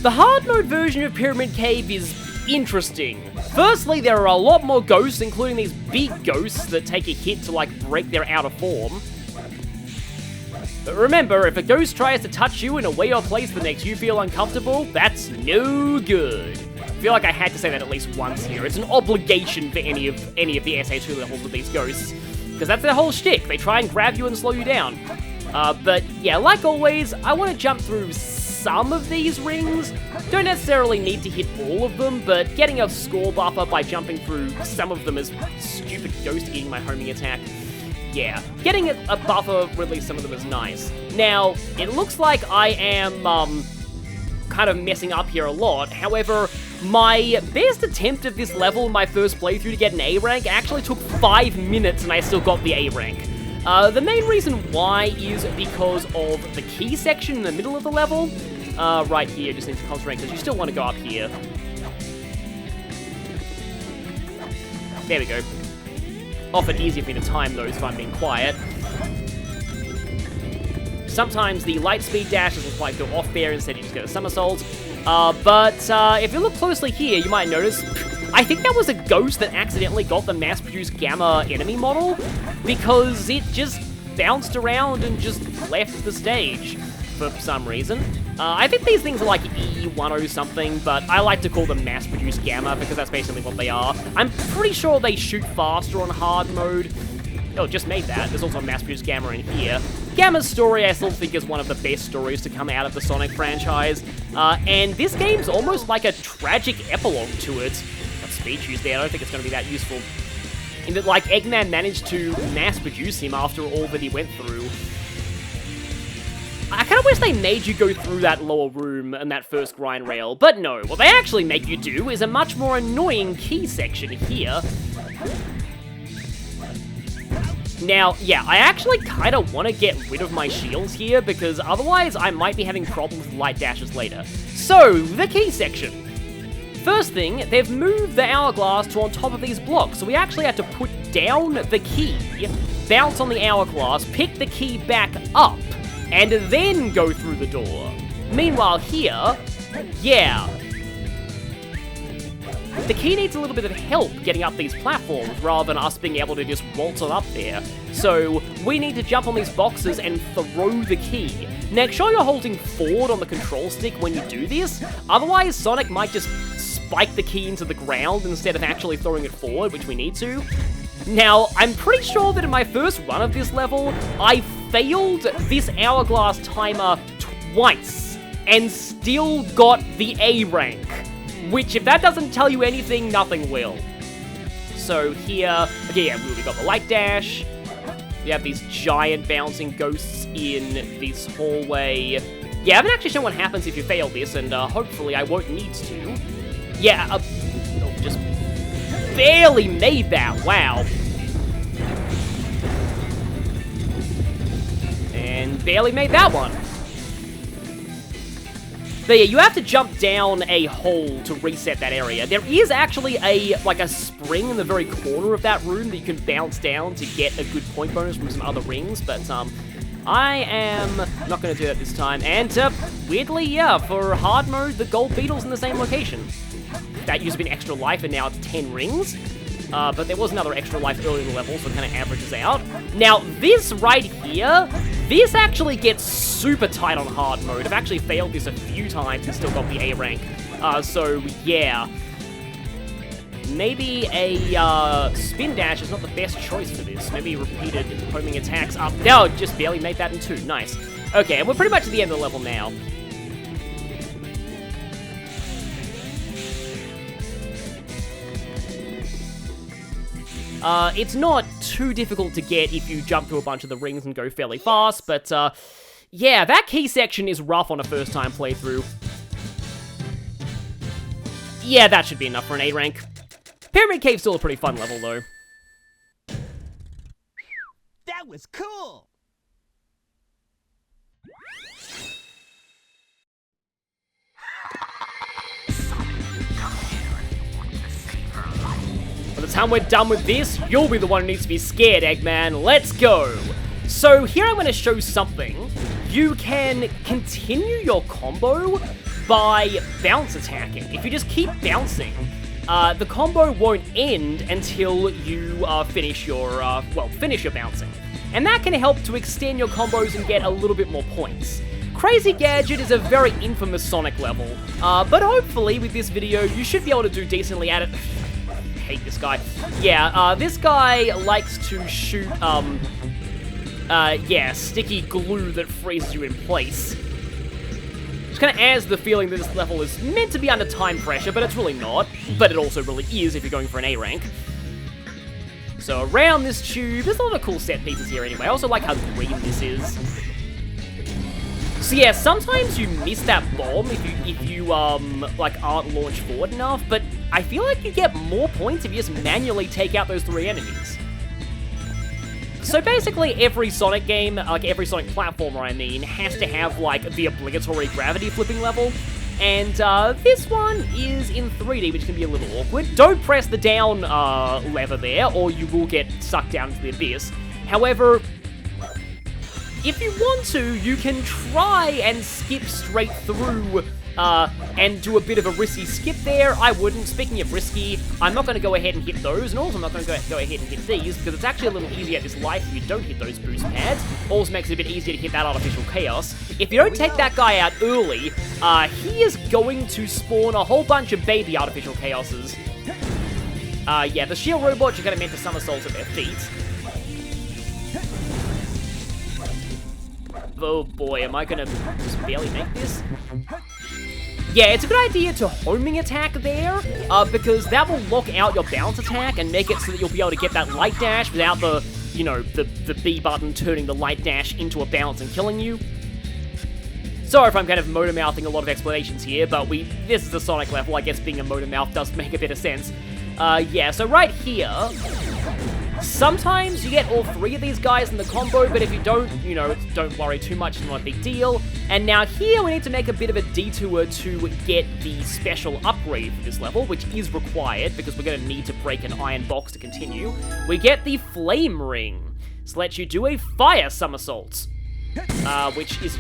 The hard mode version of Pyramid Cave is interesting. Firstly, there are a lot more ghosts, including these big ghosts that take a hit to, like, break their outer form. But remember, if a ghost tries to touch you in a way or place that makes you feel uncomfortable, that's no good. I feel like I had to say that at least once here. It's an obligation for any of the SA2 levels with these ghosts, because that's their whole shtick. They try and grab you and slow you down. But yeah, like always, I want to jump through some of these rings. Don't necessarily need to hit all of them, but getting a score buffer by jumping through some of them is stupid ghost eating my homing attack. Yeah, getting a buffer, release some of them is nice. Now, it looks like I am, kind of messing up here a lot. However, my best attempt of this level in my first playthrough to get an A rank actually took 5 minutes and I still got the A rank. The main reason why is because of the key section in the middle of the level. Right here, just need to concentrate because you still want to go up here. There we go. Often easier for me to time those if I'm being quiet. Sometimes the light speed dash doesn't quite go off there, instead you just get a somersault. But if you look closely here, you might notice, I think that was a ghost that accidentally got the mass-produced Gamma enemy model, because it just bounced around and just left the stage for some reason. I think these things are like E10 something, but I like to call them mass-produced Gamma because that's basically what they are. I'm pretty sure they shoot faster on hard mode. Oh, just made that. There's also a mass-produced Gamma in here. Gamma's story I still think is one of the best stories to come out of the Sonic franchise. And this game's almost like a tragic epilogue to it. Got speed shoes there, I don't think it's going to be that useful. in that, like, Eggman managed to mass-produce him after all that he went through. I kind of wish they made you go through that lower room and that first grind rail, but no. What they actually make you do is a much more annoying key section here. Now, yeah, I actually kind of want to get rid of my shields here, because otherwise I might be having problems with light dashes later. So, the key section. First thing, they've moved the hourglass to on top of these blocks, so we actually had to put down the key, bounce on the hourglass, pick the key back up, and then go through the door. Meanwhile here, yeah, the key needs a little bit of help getting up these platforms rather than us being able to just waltz on up there. So we need to jump on these boxes and throw the key. Now, make sure you're holding forward on the control stick when you do this, otherwise Sonic might just spike the key into the ground instead of actually throwing it forward, which we need to. Now, I'm pretty sure that in my first run of this level, I failed this hourglass timer twice and still got the A rank, which if that doesn't tell you anything, nothing will. So here, okay, yeah, we got the light dash. We have these giant bouncing ghosts in this hallway. Yeah, I haven't actually shown what happens if you fail this, and hopefully I won't need to. Yeah, oh, just barely made that, wow. And barely made that one. But yeah, you have to jump down a hole to reset that area. There is actually a spring in the very corner of that room that you can bounce down to get a good point bonus from some other rings, but I am not going to do that this time. And weirdly, yeah, for hard mode, the gold beetle's in the same location. That used to be an extra life, and now it's 10 rings. But there was another extra life earlier in the level, so it kind of averages out. Now, this right here, this actually gets super tight on hard mode. I've actually failed this a few times and still got the A rank. So, yeah. Maybe a spin dash is not the best choice for this. Maybe repeated homing attacks up. No, just barely made that in 2. Nice. Okay, and we're pretty much at the end of the level now. It's not too difficult to get if you jump through a bunch of the rings and go fairly fast, but, yeah, that key section is rough on a first-time playthrough. Yeah, that should be enough for an A rank. Pyramid Cave's still a pretty fun level, though. That was cool! By the time we're done with this, you'll be the one who needs to be scared, Eggman. Let's go! So here I'm going to show something. You can continue your combo by bounce attacking. If you just keep bouncing, the combo won't end until you finish your bouncing. And that can help to extend your combos and get a little bit more points. Crazy Gadget is a very infamous Sonic level, but hopefully with this video you should be able to do decently at it. I hate this guy. Yeah, this guy likes to shoot, sticky glue that freezes you in place. Which kind of adds the feeling that this level is meant to be under time pressure, but it's really not. But it also really is if you're going for an A rank. So around this tube, there's a lot of cool set pieces here anyway. I also like how green this is. So yeah, sometimes you miss that bomb if you aren't launched forward enough, but I feel like you get more points if you just manually take out those 3 enemies. So basically every Sonic game, like every Sonic platformer I mean, has to have like the obligatory gravity flipping level. And this one is in 3D, which can be a little awkward. Don't press the down lever there, or you will get sucked down into the abyss. However, if you want to, you can try and skip straight through and do a bit of a risky skip there. I wouldn't. Speaking of risky, I'm not going to go ahead and hit those, and also I'm not going to go ahead and hit these, because it's actually a little easier at this life if you don't hit those boost pads. Also makes it a bit easier to hit that artificial chaos. If you don't take that guy out early, he is going to spawn a whole bunch of baby artificial chaoses. Yeah, the shield robots are kind of meant to somersault at their feet. Oh boy, am I gonna just barely make this? Yeah, it's a good idea to homing attack there, because that will lock out your bounce attack and make it so that you'll be able to get that light dash without the, you know, the B button turning the light dash into a bounce and killing you. Sorry if I'm kind of motor-mouthing a lot of explanations here, but this is a Sonic level. I guess being a motor-mouth does make a bit of sense. Yeah, so right here, sometimes you get all three of these guys in the combo, but if you don't, you know, don't worry too much, it's not a big deal. And now here, we need to make a bit of a detour to get the special upgrade for this level, which is required, because we're going to need to break an iron box to continue. We get the Flame Ring. This lets you do a fire somersault. Which is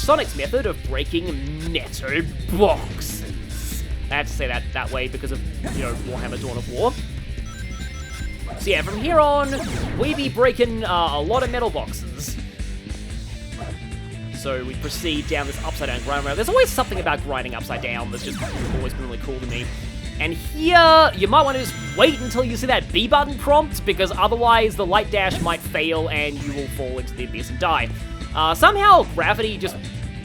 Sonic's method of breaking metal boxes. I had to say that way because of, you know, Warhammer Dawn of War. So yeah, from here on, we be breaking a lot of metal boxes. So we proceed down this upside down grind rail. There's always something about grinding upside down that's just always been really cool to me. And here, you might want to just wait until you see that B button prompt, because otherwise the light dash might fail and you will fall into the abyss and die. Somehow, gravity just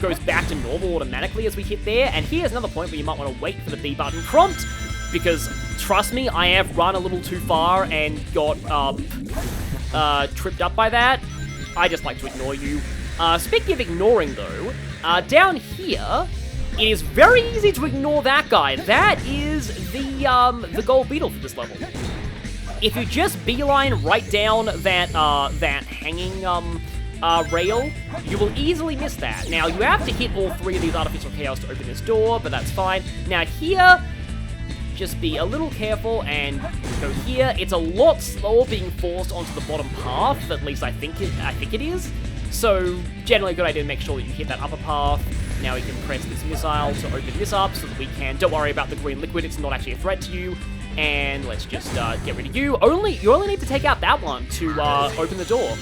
goes back to normal automatically as we hit there, and here's another point where you might want to wait for the B button prompt, because, trust me, I have run a little too far and got, tripped up by that. I just like to ignore you. Speaking of ignoring, though, down here, it is very easy to ignore that guy. That is the gold beetle for this level. If you just beeline right down that hanging, rail, you will easily miss that. Now, you have to hit all three of these artificial chaos to open this door, but that's fine. Now here, just be a little careful and go here. It's a lot slower being forced onto the bottom path, at least I think it is. So, generally a good idea to make sure that you hit that upper path. Now we can press this missile to open this up so that we can, don't worry about the green liquid, it's not actually a threat to you. And let's just get rid of you. You only need to take out that one to open the door.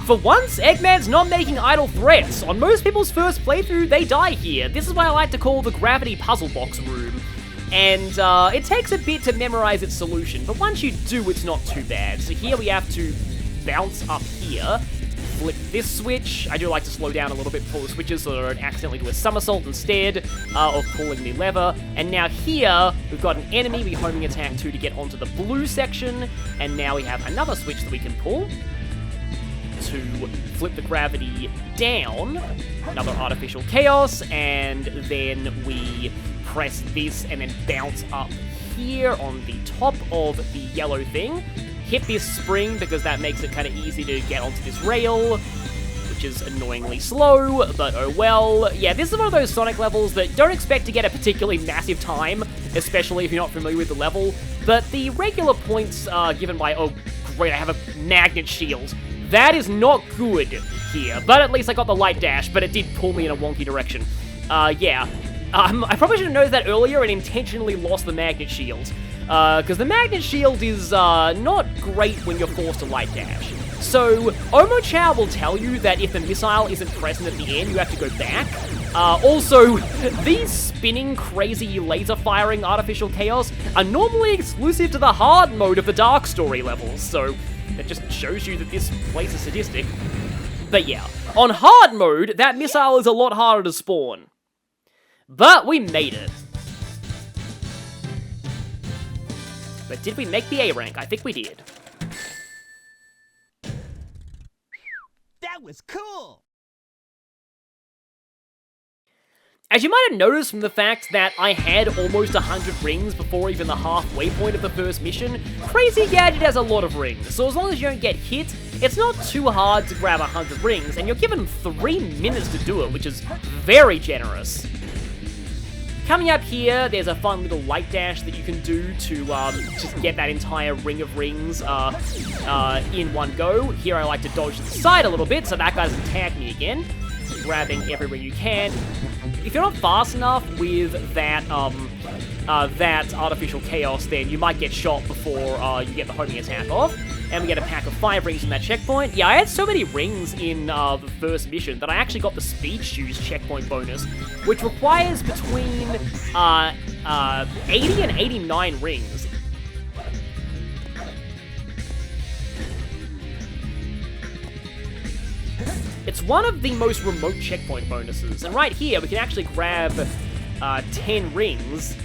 For once, Eggman's not making idle threats. On most people's first playthrough, they die here. This is what I like to call the gravity puzzle box room. And it takes a bit to memorize its solution, but once you do, it's not too bad. So here we have to bounce up here, flip this switch. I do like to slow down a little bit before the switches so that I don't accidentally do a somersault instead of pulling the lever. And now here, we've got an enemy we homing attack to get onto the blue section, and now we have another switch that we can pull to flip the gravity down, another artificial chaos, and then we press this and then bounce up here on the top of the yellow thing. Hit this spring because that makes it kind of easy to get onto this rail, which is annoyingly slow, but oh well. Yeah, this is one of those Sonic levels that don't expect to get a particularly massive time, especially if you're not familiar with the level, but the regular points given by, oh great, I have a magnet shield. That is not good here, but at least I got the light dash, but it did pull me in a wonky direction. Yeah. I probably should have noticed that earlier and intentionally lost the magnet shield, because the magnet shield is not great when you're forced to light dash. So, Chao will tell you that if the missile isn't present at the end, you have to go back. Also, these spinning, crazy, laser-firing artificial chaos are normally exclusive to the hard mode of the Dark Story levels, so that just shows you that this place is sadistic. But yeah, on hard mode, that missile is a lot harder to spawn. But we made it. But did we make the A rank? I think we did. That was cool! As you might have noticed from the fact that I had almost 100 rings before even the halfway point of the first mission, Crazy Gadget has a lot of rings, so as long as you don't get hit, it's not too hard to grab 100 rings, and you're given 3 minutes to do it, which is very generous. Coming up here, there's a fun little light dash that you can do to just get that entire ring of rings in one go. Here I like to dodge to the side a little bit so that guy doesn't tag me again. Grabbing every ring you can. If you're not fast enough with that that artificial chaos, then you might get shot before you get the homing attack off. And we get a pack of 5 rings from that checkpoint. Yeah, I had so many rings in the first mission that I actually got the Speed Shoes checkpoint bonus, which requires between 80 and 89 rings. it's one of the most remote checkpoint bonuses. And right here, we can actually grab 10 rings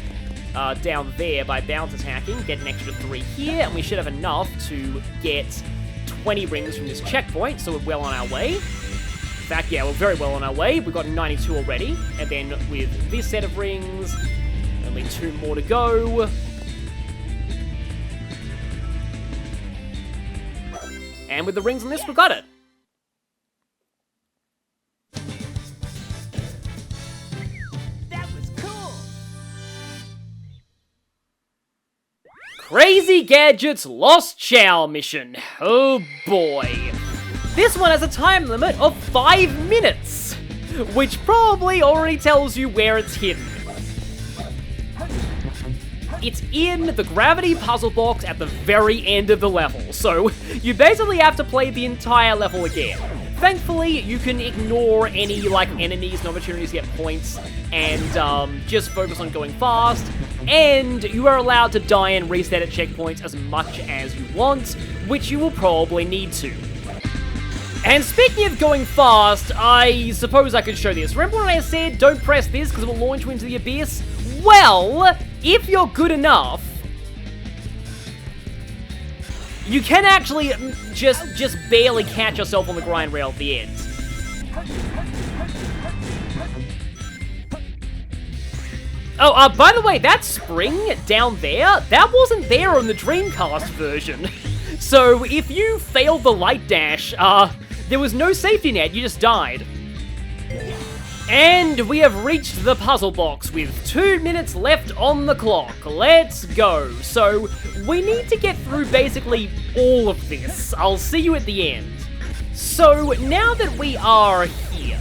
down there by bounce attacking, get an extra 3 here, and we should have enough to get 20 rings from this checkpoint, so we're well on our way. In fact, yeah, we're very well on our way. We've got 92 already, and then with this set of rings, only 2 more to go. And with the rings on this, we got it. Crazy Gadget's Lost Chao mission. Oh boy. This one has a time limit of 5 minutes, which probably already tells you where it's hidden. It's in the gravity puzzle box at the very end of the level, so you basically have to play the entire level again. Thankfully, you can ignore any, enemies and opportunities to get points, and just focus on going fast, and you are allowed to die and reset at checkpoints as much as you want, which you will probably need to. And speaking of going fast, I suppose I could show this. Remember when I said, don't press this because it will launch you into the abyss? Well, if you're good enough, you can actually just barely catch yourself on the grind rail at the end. Oh, by the way, that spring down there, that wasn't there on the Dreamcast version. So if you failed the light dash, there was no safety net, you just died. And we have reached the puzzle box with 2 minutes left on the clock. Let's go. So, we need to get through basically all of this. I'll see you at the end. So, now that we are here,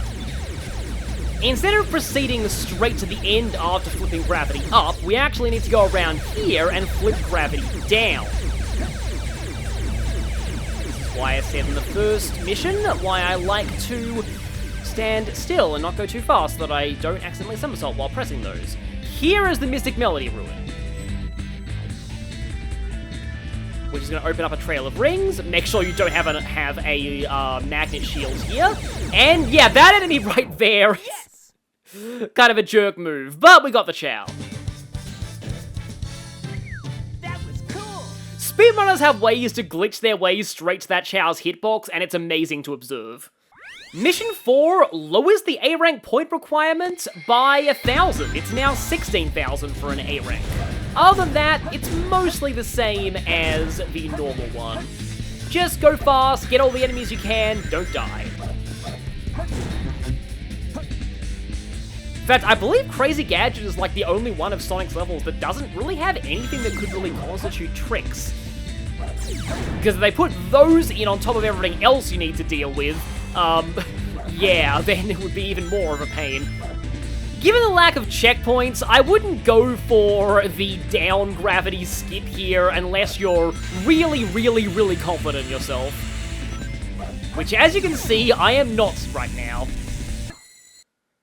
instead of proceeding straight to the end after flipping gravity up, we actually need to go around here and flip gravity down. This is why I said in the first mission, why I like to stand still and not go too fast so that I don't accidentally somersault while pressing those. Here is the Mystic Melody Ruin, which is going to open up a trail of rings. Make sure you don't have a magnet shield here. And yeah, that enemy right there is kind of a jerk move, but we got the Chao. That was cool. Speedrunners have ways to glitch their way straight to that Chao's hitbox, and it's amazing to observe. Mission 4 lowers the A rank point requirement by 1,000. It's now 16,000 for an A rank. Other than that, it's mostly the same as the normal one. Just go fast, get all the enemies you can, don't die. In fact, I believe Crazy Gadget is like the only one of Sonic's levels that doesn't really have anything that could really constitute tricks. Because if they put those in on top of everything else you need to deal with, yeah, then it would be even more of a pain. Given the lack of checkpoints, I wouldn't go for the down gravity skip here unless you're really, really, really confident in yourself. Which, as you can see, I am not right now.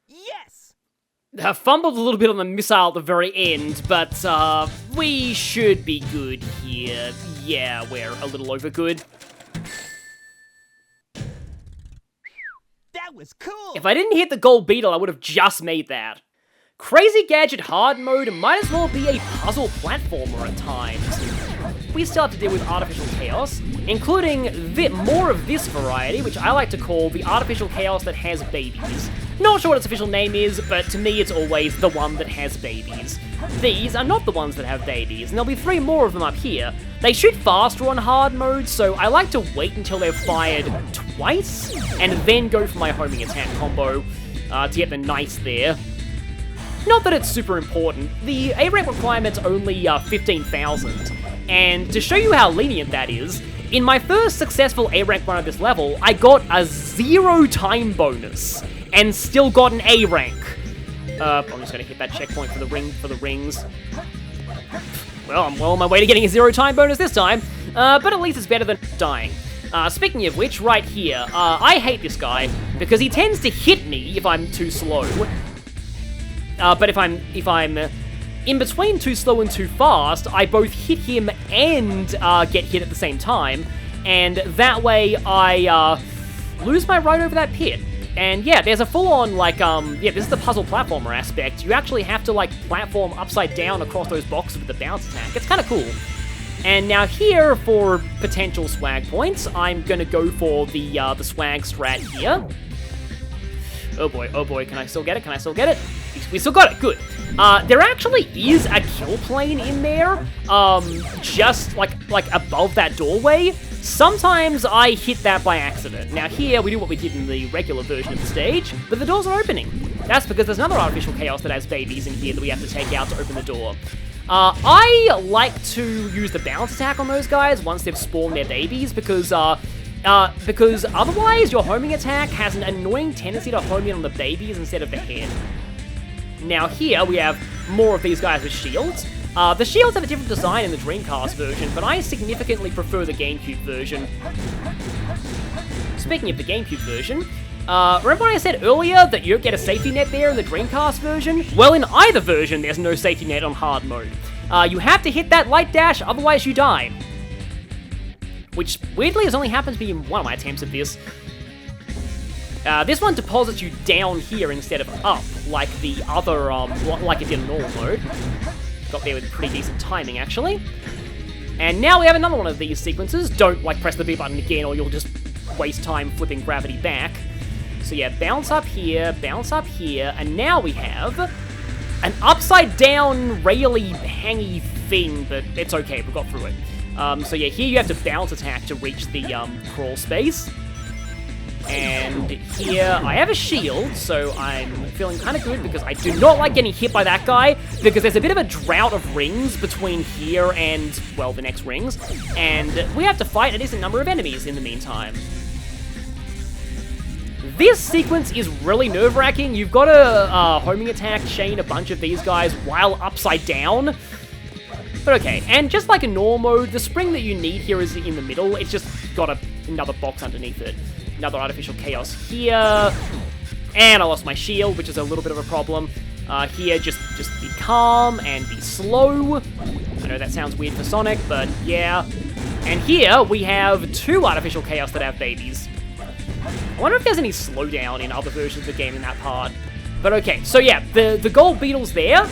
Yes! I fumbled a little bit on the missile at the very end, but, we should be good here. Yeah, we're a little over good. That was cool! If I didn't hit the gold beetle, I would have just made that. Crazy Gadget hard mode might as well be a puzzle platformer at times. We still have to deal with artificial chaos, including more of this variety, which I like to call the artificial chaos that has babies. Not sure what its official name is, but to me it's always the one that has babies. These are not the ones that have babies, and there'll be 3 more of them up here. They shoot faster on hard mode, so I like to wait until they're fired twice, and then go for my homing attack combo to get the nice there. Not that it's super important, the A rank requirement's only 15,000, and to show you how lenient that is, in my first successful A rank run of this level, I got a 0 time bonus, and still got an A rank. I'm just gonna hit that checkpoint for the rings. Well, I'm well on my way to getting a 0 time bonus this time, but at least it's better than dying. Speaking of which, right here, I hate this guy, because he tends to hit me if I'm too slow. But if I'm in between too slow and too fast, I both hit him and get hit at the same time, and that way I lose my ride over that pit. And yeah, there's a full-on, like, yeah, this is the puzzle platformer aspect. You actually have to, like, platform upside down across those boxes with the bounce attack. It's kind of cool. And now here, for potential swag points, I'm gonna go for the swag strat here. Oh boy, can I still get it? Can I still get it? We still got it, good. There actually is a kill plane in there, just, like above that doorway. Sometimes I hit that by accident. Now here, we do what we did in the regular version of the stage, but the doors are opening. That's because there's another artificial chaos that has babies in here that we have to take out to open the door. I like to use the bounce attack on those guys once they've spawned their babies, because otherwise your homing attack has an annoying tendency to home in on the babies instead of the head. Now here, we have more of these guys with shields. The shields have a different design in the Dreamcast version, but I significantly prefer the GameCube version. Speaking of the GameCube version, remember when I said earlier that you don't get a safety net there in the Dreamcast version? Well, in either version, there's no safety net on hard mode. You have to hit that light dash, otherwise you die. Which, weirdly, has only happened to me in one of my attempts at this. This one deposits you down here instead of up, like the other, like it did in normal mode. Got there with pretty decent timing, actually. And now we have another one of these sequences. Don't, like, press the B button again, or you'll just waste time flipping gravity back. So yeah, bounce up here, and now we have an upside-down, raily hangy thing, but it's okay, we got through it. So yeah, here you have to bounce attack to reach the crawl space. And here I have a shield, so I'm feeling kind of good because I do not like getting hit by that guy, because there's a bit of a drought of rings between here and, well, the next rings, and we have to fight a decent number of enemies in the meantime. This sequence is really nerve-wracking. You've got to homing attack chain a bunch of these guys while upside down. But okay, and just like in normal mode, the spring that you need here is in the middle. It's just got another box underneath it. Another artificial chaos here. And I lost my shield, which is a little bit of a problem. Here, just be calm and be slow. I know that sounds weird for Sonic, but yeah. And here, we have two artificial chaos that have babies. I wonder if there's any slowdown in other versions of the game in that part. But okay, so yeah, the gold beetle's there.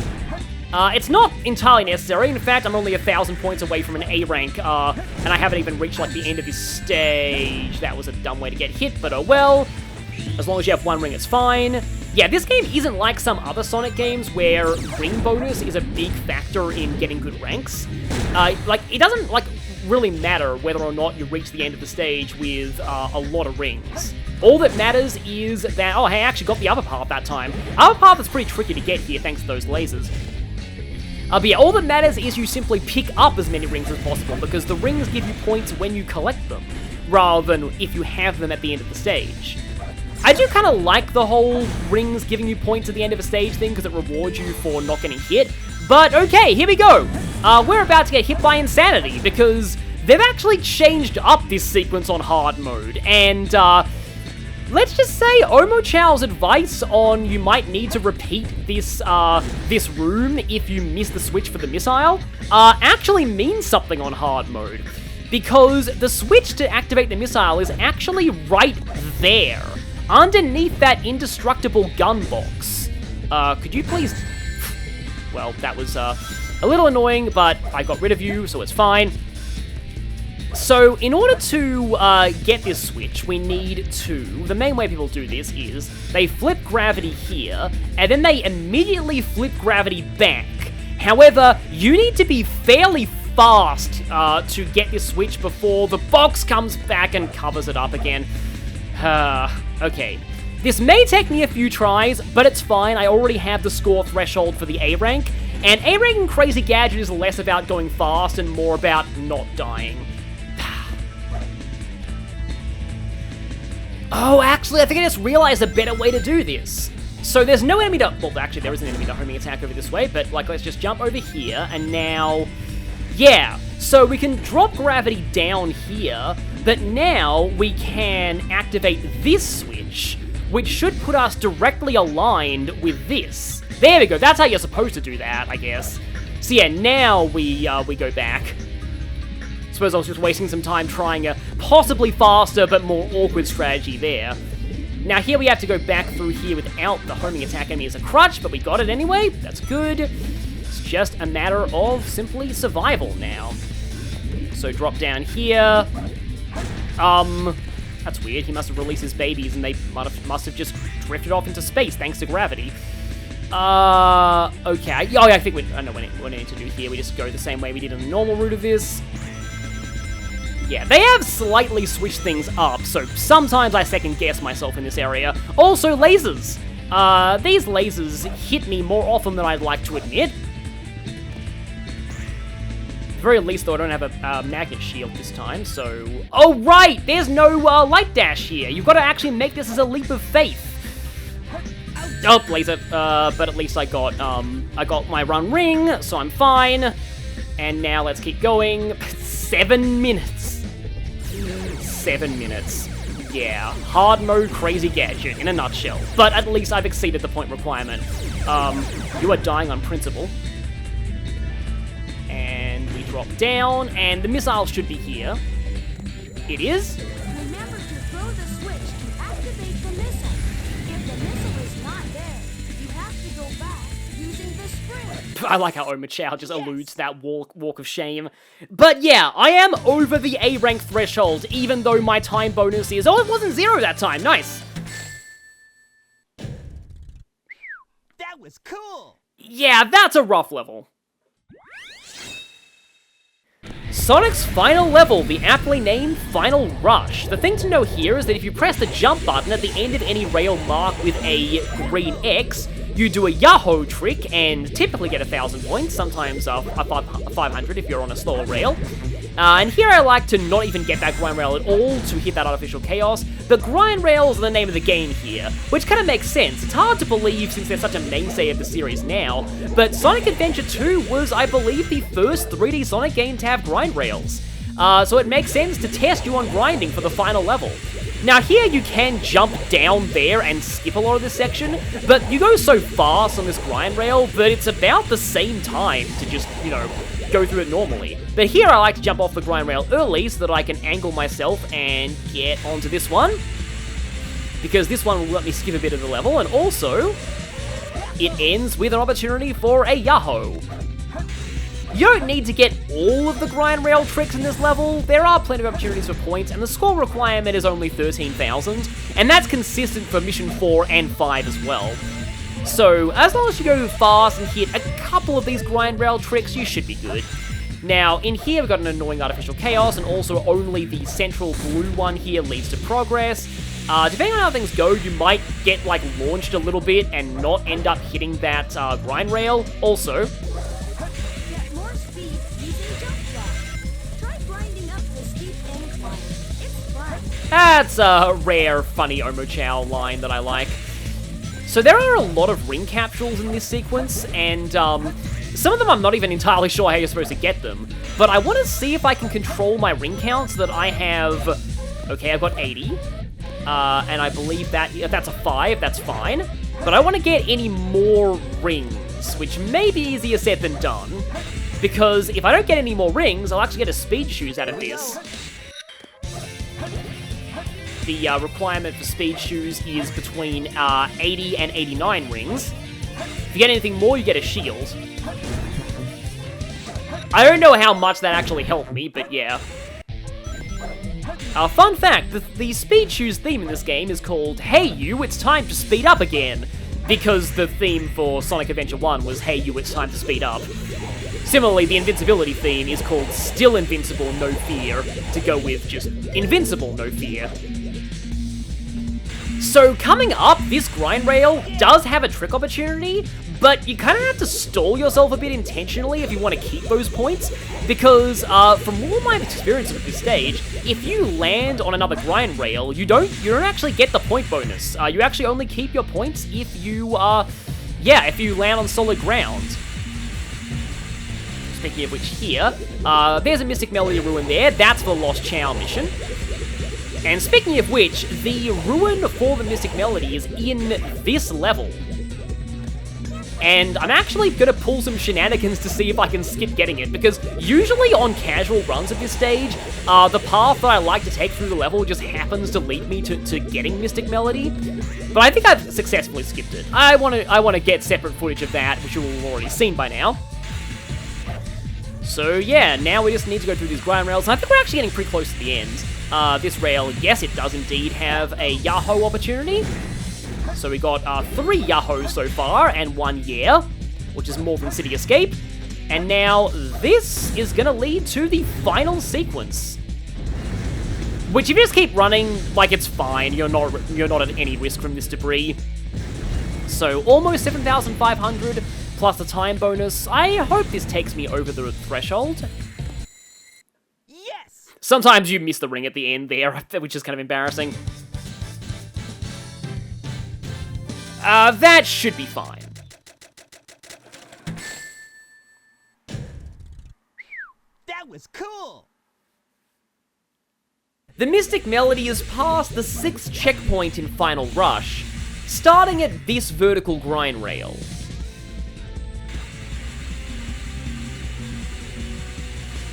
It's not entirely necessary. In fact, I'm only 1,000 points away from an A rank, and I haven't even reached, like, the end of this stage. That was a dumb way to get hit, but oh well. As long as you have one ring, it's fine. Yeah, this game isn't like some other Sonic games where ring bonus is a big factor in getting good ranks. Like, it doesn't, like, really matter whether or not you reach the end of the stage with a lot of rings. All that matters is that, oh, hey, I actually got the other path that time. Other path is pretty tricky to get here thanks to those lasers. But yeah, all that matters is you simply pick up as many rings as possible, because the rings give you points when you collect them, rather than if you have them at the end of the stage. I do kind of like the whole rings giving you points at the end of a stage thing, because it rewards you for not getting hit, but okay, here we go! We're about to get hit by insanity, because they've actually changed up this sequence on hard mode, and let's just say Chao's advice on you might need to repeat this this room if you miss the switch for the missile actually means something on hard mode. Because the switch to activate the missile is actually right there, underneath that indestructible gun box. Could you please... Well, that was a little annoying, but I got rid of you, so it's fine. So, in order to get this switch, we need to... The main way people do this is they flip gravity here, and then they immediately flip gravity back. However, you need to be fairly fast to get this switch before the box comes back and covers it up again. Okay. This may take me a few tries, but it's fine. I already have the score threshold for the A rank, and A rank in Crazy Gadget is less about going fast and more about not dying. Oh, actually, I think I just realized a better way to do this. So there's no enemy to... Well, actually, there is an enemy to homing attack over this way, but, like, let's just jump over here, and now... Yeah, so we can drop gravity down here, but now we can activate this switch, which should put us directly aligned with this. There we go, that's how you're supposed to do that, I guess. So yeah, now we go back. Suppose I was just wasting some time trying a possibly faster, but more awkward strategy there. Now here we have to go back through here without the homing attack enemy as a crutch, but we got it anyway. That's good. It's just a matter of simply survival now. So drop down here. That's weird. He must have released his babies and they must have just drifted off into space thanks to gravity. Okay. Oh, yeah, I think I know what we need to do here. We just go the same way we did in the normal route of this. Yeah, they have slightly switched things up, so sometimes I second guess myself in this area. Also, lasers. These lasers hit me more often than I'd like to admit. At the very least, though, I don't have a magnet shield this time, so... Oh, right! There's no light dash here. You've got to actually make this as a leap of faith. Oh, laser. But at least I got my run ring, so I'm fine. And now let's keep going. 7 minutes. 7 minutes. Yeah, hard mode crazy gadget in a nutshell. But at least I've exceeded the point requirement. You are dying on principle. And we drop down, and the missile should be here. It is. Remember to throw the switch to activate the missile. If the missile is not there, you have to go back using the sprint. I like how Chao just alludes to that walk of shame. But yeah, I am over the A rank threshold, even though my time bonus is... Oh, it wasn't 0 that time. Nice. That was cool. Yeah, that's a rough level. Sonic's final level, the aptly named Final Rush. The thing to know here is that if you press the jump button at the end of any rail marked with a green X, you do a Yahoo trick and typically get 1,000 points, sometimes 500 if you're on a slower rail. And here I like to not even get that grind rail at all to hit that artificial chaos. The grind rails are the name of the game here, which kind of makes sense. It's hard to believe since they're such a mainstay of the series now, but Sonic Adventure 2 was, I believe, the first 3D Sonic game to have grind rails. So it makes sense to test you on grinding for the final level. Now here you can jump down there and skip a lot of this section, but you go so fast on this grind rail that it's about the same time to just, you know, go through it normally. But here I like to jump off the grind rail early so that I can angle myself and get onto this one, because this one will let me skip a bit of the level, and also it ends with an opportunity for a Yahoo. You don't need to get all of the grind rail tricks in this level. There are plenty of opportunities for points, and the score requirement is only 13,000, and that's consistent for Mission 4 and 5 as well. So, as long as you go fast and hit a couple of these grind rail tricks, you should be good. Now, in here we've got an annoying artificial chaos, and also only the central blue one here leads to progress. Depending on how things go, you might get, like, launched a little bit and not end up hitting that grind rail. Also, Get more speed using jump dash. Try grinding up the steep incline. It's fun. that's a rare, funny Chao line that I like. So there are a lot of ring capsules in this sequence, and some of them I'm not even entirely sure how you're supposed to get them. But I want to see if I can control my ring count so that I have... Okay, I've got 80. And I believe that if that's a 5, that's fine. But I want to get any more rings, which may be easier said than done. Because if I don't get any more rings, I'll actually get a speed shoes out of this. The requirement for speed shoes is between 80 and 89 rings. If you get anything more, you get a shield. I don't know how much that actually helped me, but yeah. Fun fact, the speed shoes theme in this game is called Hey You, It's Time to Speed Up Again, because the theme for Sonic Adventure 1 was Hey You, It's Time to Speed Up. Similarly, the invincibility theme is called Still Invincible, No Fear, to go with just Invincible, No Fear. So coming up, this grind rail does have a trick opportunity, but you kind of have to stall yourself a bit intentionally if you want to keep those points, because from all my experience at this stage, if you land on another grind rail, you don't actually get the point bonus. You actually only keep your points if you, if you land on solid ground. Speaking of which here, there's a Mystic Melody Ruin there, that's the Lost Chao mission. And speaking of which, the ruin for the Mystic Melody is in this level. and I'm actually gonna pull some shenanigans to see if I can skip getting it, because usually on casual runs at this stage, the path that I like to take through the level just happens to lead me to getting Mystic Melody, but I think I've successfully skipped it. I wanna get separate footage of that, which you'll have already seen by now. So yeah, now we just need to go through these grind rails, and I think we're actually getting pretty close to the end. This rail, yes, it does indeed have a Yahoo opportunity. So we got 3 Yahos so far, and 1 yeah, which is more than City Escape. And now this is gonna lead to the final sequence. Which if you just keep running, like, it's fine, you're not at any risk from this debris. So almost 7,500, plus the time bonus. I hope this takes me over the threshold. Yes! Sometimes you miss the ring at the end there, which is kind of embarrassing. That should be fine. That was cool! The Mystic Melody is past the 6th checkpoint in Final Rush, starting at this vertical grind rail.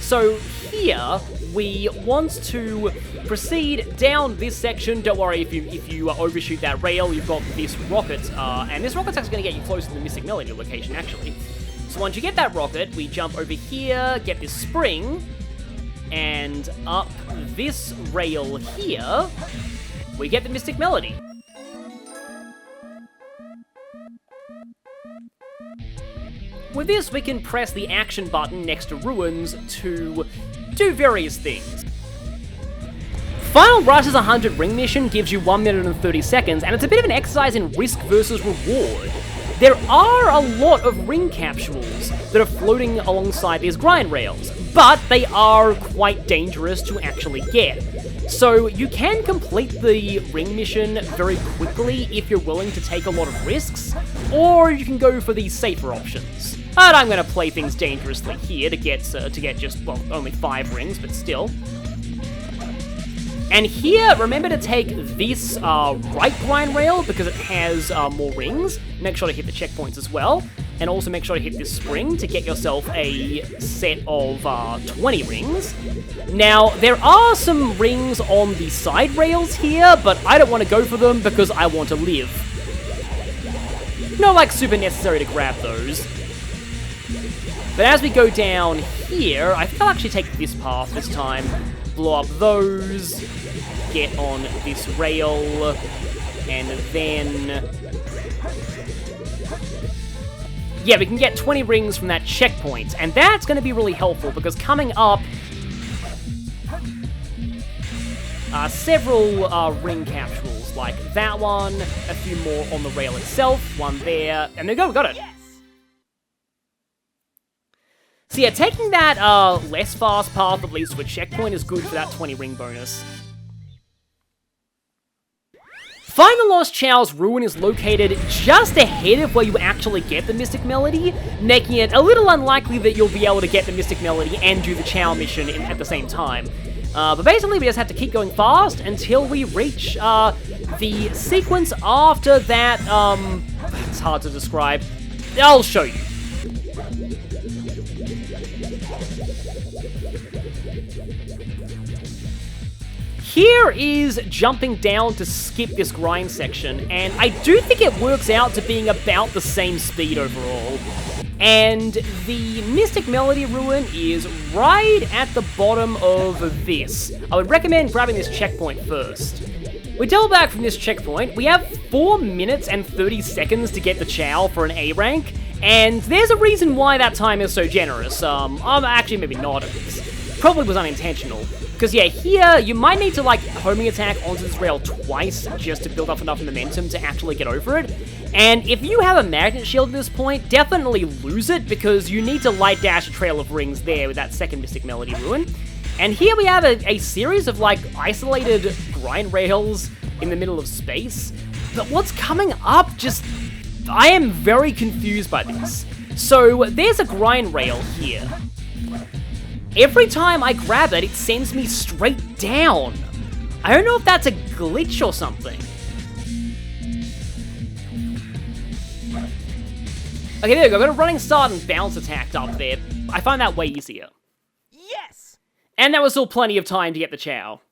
So here, we want to proceed down this section. Don't worry if you overshoot that rail, you've got this rocket, and this rocket's actually going to get you closer to the Mystic Melody location, actually. So once you get that rocket, we jump over here, get this spring, and up this rail here, we get the Mystic Melody. With this, we can press the action button next to Ruins to do various things. Final Rush's 100 ring mission gives you 1 minute and 30 seconds, and it's a bit of an exercise in risk versus reward. There are a lot of ring capsules that are floating alongside these grind rails, but they are quite dangerous to actually get. So you can complete the ring mission very quickly if you're willing to take a lot of risks, or you can go for the safer options. But I'm going to play things dangerously here to get just, well, only 5 rings, but still. And here, remember to take this right grind rail because it has more rings. Make sure to hit the checkpoints as well. And also make sure to hit this spring to get yourself a set of 20 rings. Now, there are some rings on the side rails here, but I don't want to go for them because I want to live. Not like super necessary to grab those. But as we go down here, I think I'll actually take this path this time. Blow up those, get on this rail, and then... yeah, we can get 20 rings from that checkpoint, and that's going to be really helpful, because coming up, several ring capsules, like that one, a few more on the rail itself, one there, and there we go, we got it. So yeah, taking that less fast path that leads to a checkpoint is good for that 20 ring bonus. Find the Lost Chao's ruin is located just ahead of where you actually get the Mystic Melody, making it a little unlikely that you'll be able to get the Mystic Melody and do the Chao mission at the same time. But basically, we just have to keep going fast until we reach the sequence after that. It's hard to describe. I'll show you. Here is jumping down to skip this grind section, and I do think it works out to being about the same speed overall. And the Mystic Melody Ruin is right at the bottom of this. I would recommend grabbing this checkpoint first. We double back from this checkpoint, we have 4 minutes and 30 seconds to get the Chao for an A rank, and there's a reason why that time is so generous. Actually maybe not, probably was unintentional. Because yeah, here, you might need to like homing attack onto this rail twice just to build up enough momentum to actually get over it. And if you have a magnet shield at this point, definitely lose it because you need to light dash a trail of rings there with that second Mystic Melody Ruin. And here we have a series of like isolated grind rails in the middle of space. But what's coming up just... I am very confused by this. So there's a grind rail here. Every time I grab it, it sends me straight down. I don't know if that's a glitch or something. Okay, there we go. Got a running start and bounce attack up there. I find that way easier. Yes! And there was still plenty of time to get the Chao.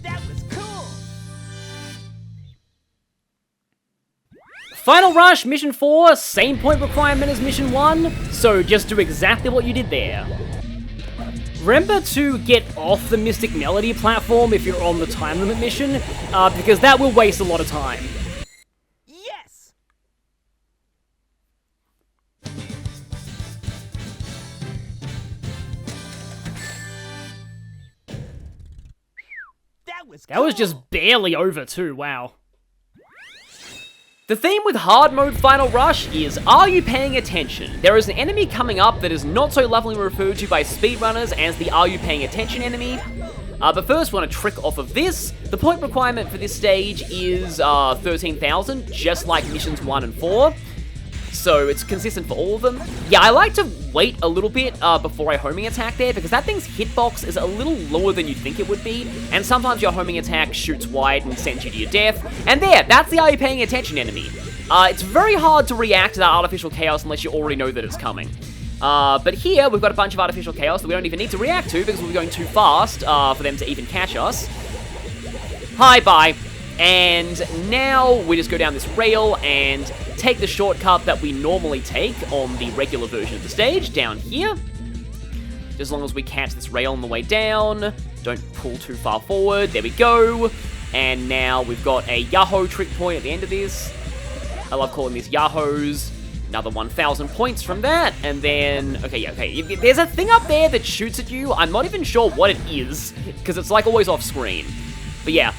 That was cool! Final Rush, Mission 4, same point requirement as Mission 1, so just do exactly what you did there. Remember to get off the Mystic Melody platform if you're on the time limit mission, because that will waste a lot of time. Yes! That was just barely over too, wow. The theme with hard mode Final Rush is, are you paying attention? There is an enemy coming up that is not so lovingly referred to by speedrunners as the are you paying attention enemy. But first, we want to trick off of this. The point requirement for this stage is 13,000, just like missions 1 and 4. So it's consistent for all of them. Yeah, I like to wait a little bit before I homing attack there, because that thing's hitbox is a little lower than you'd think it would be, and sometimes your homing attack shoots wide and sends you to your death. And there, that's the are you paying attention enemy. It's very hard to react to that artificial chaos unless you already know that it's coming. But here, we've got a bunch of artificial chaos that we don't even need to react to because we're going too fast for them to even catch us. Hi, bye. And now we just go down this rail and take the shortcut that we normally take on the regular version of the stage, down here. Just as long as we catch this rail on the way down, don't pull too far forward, there we go. And now we've got a Yahoo trick point at the end of this. I love calling these Yahoos. Another 1,000 points from that, and then, okay, there's a thing up there that shoots at you. I'm not even sure what it is, because it's like always off screen. But yeah,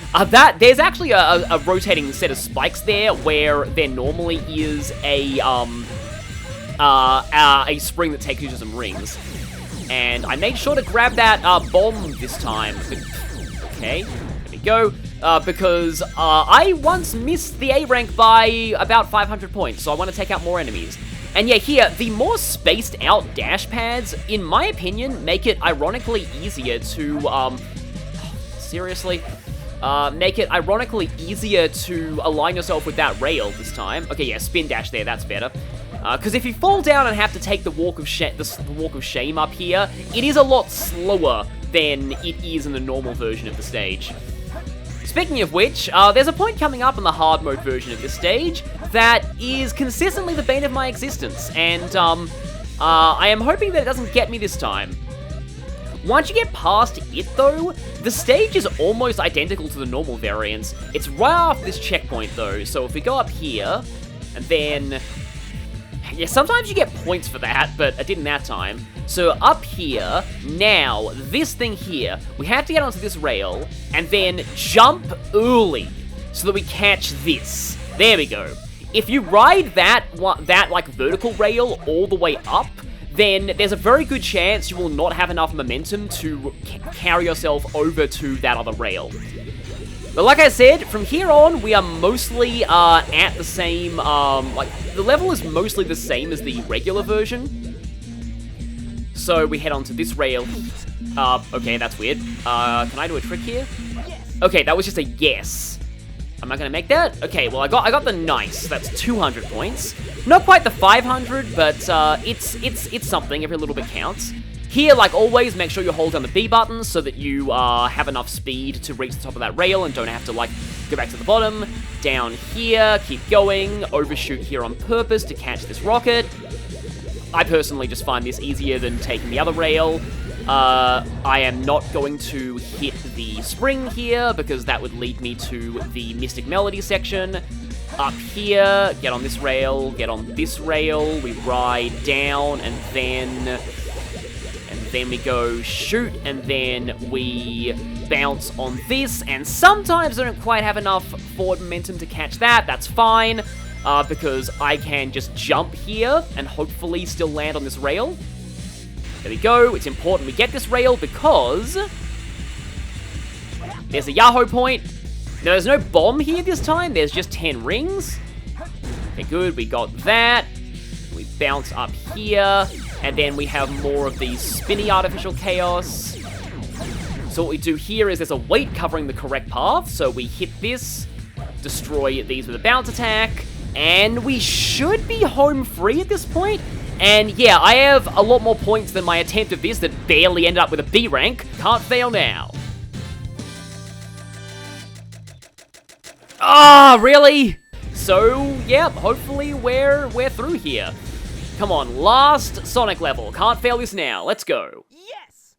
there's actually a rotating set of spikes there, where there normally is a spring that takes you to some rings. And I made sure to grab that bomb this time. Okay, there we go. Because I once missed the A rank by about 500 points, so I want to take out more enemies. And yeah, here, the more spaced out dash pads, in my opinion, make it ironically easier to, seriously? Make it ironically easier to align yourself with that rail this time. Okay, yeah, spin dash there, that's better. Because if you fall down and have to take the walk of shame up here, it is a lot slower than it is in the normal version of the stage. Speaking of which, there's a point coming up in the hard mode version of this stage that is consistently the bane of my existence, and I am hoping that it doesn't get me this time. Once you get past it, though, the stage is almost identical to the normal variants. It's right after this checkpoint, though, so if we go up here, and then... yeah, sometimes you get points for that, but I didn't that time. So up here, now, this thing here, we have to get onto this rail, and then jump early, so that we catch this. There we go. If you ride that like, vertical rail all the way up, then there's a very good chance you will not have enough momentum to carry yourself over to that other rail. But like I said, from here on, we are mostly at the same, like, the level is mostly the same as the regular version. So we head on to this rail. Okay, that's weird. Can I do a trick here? Okay, that was just a yes. Am I gonna make that? Okay, well, I got the nice. That's 200 points. Not quite the 500, but it's something. Every little bit counts. Here, like always, make sure you hold down the B button so that you have enough speed to reach the top of that rail and don't have to, like, go back to the bottom. Down here, keep going, overshoot here on purpose to catch this rocket. I personally just find this easier than taking the other rail. I am not going to hit the spring here because that would lead me to the Mystic Melody section. Up here, get on this rail, get on this rail, we ride down, and then we go shoot, and then we bounce on this, and sometimes I don't quite have enough forward momentum to catch that. That's fine, because I can just jump here and hopefully still land on this rail. There we go. It's important we get this rail because there's a Yahoo point. Now, there's no bomb here this time. There's just 10 rings. Okay, good. We got that. We bounce up here. And then we have more of these spinny artificial chaos. So what we do here is there's a weight covering the correct path. So we hit this, destroy these with a bounce attack, And we should be home free at this point. And yeah, I have a lot more points than my attempt of this that barely ended up with a B rank. Can't fail now. Ah, really? So, yeah, hopefully we're through here. Come on, last Sonic level. Can't fail this now. Let's go. Yes!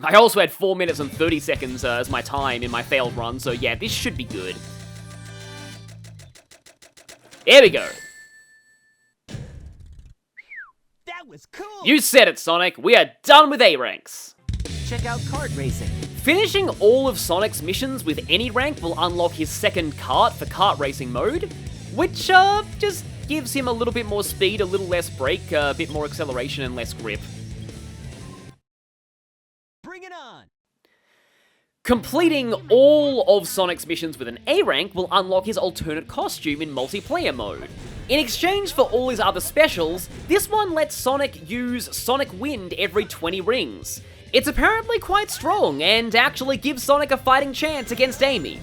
I also had 4 minutes and 30 seconds as my time in my failed run, so yeah, this should be good. There we go. That was cool! You said it, Sonic. We are done with A ranks. Check out kart racing. Finishing all of Sonic's missions with any rank will unlock his second kart for kart racing mode, which just gives him a little bit more speed, a little less brake, a bit more acceleration, and less grip. Bring it on! Completing all of Sonic's missions with an A rank will unlock his alternate costume in multiplayer mode. In exchange for all his other specials, this one lets Sonic use Sonic Wind every 20 rings. It's apparently quite strong, and actually gives Sonic a fighting chance against Amy.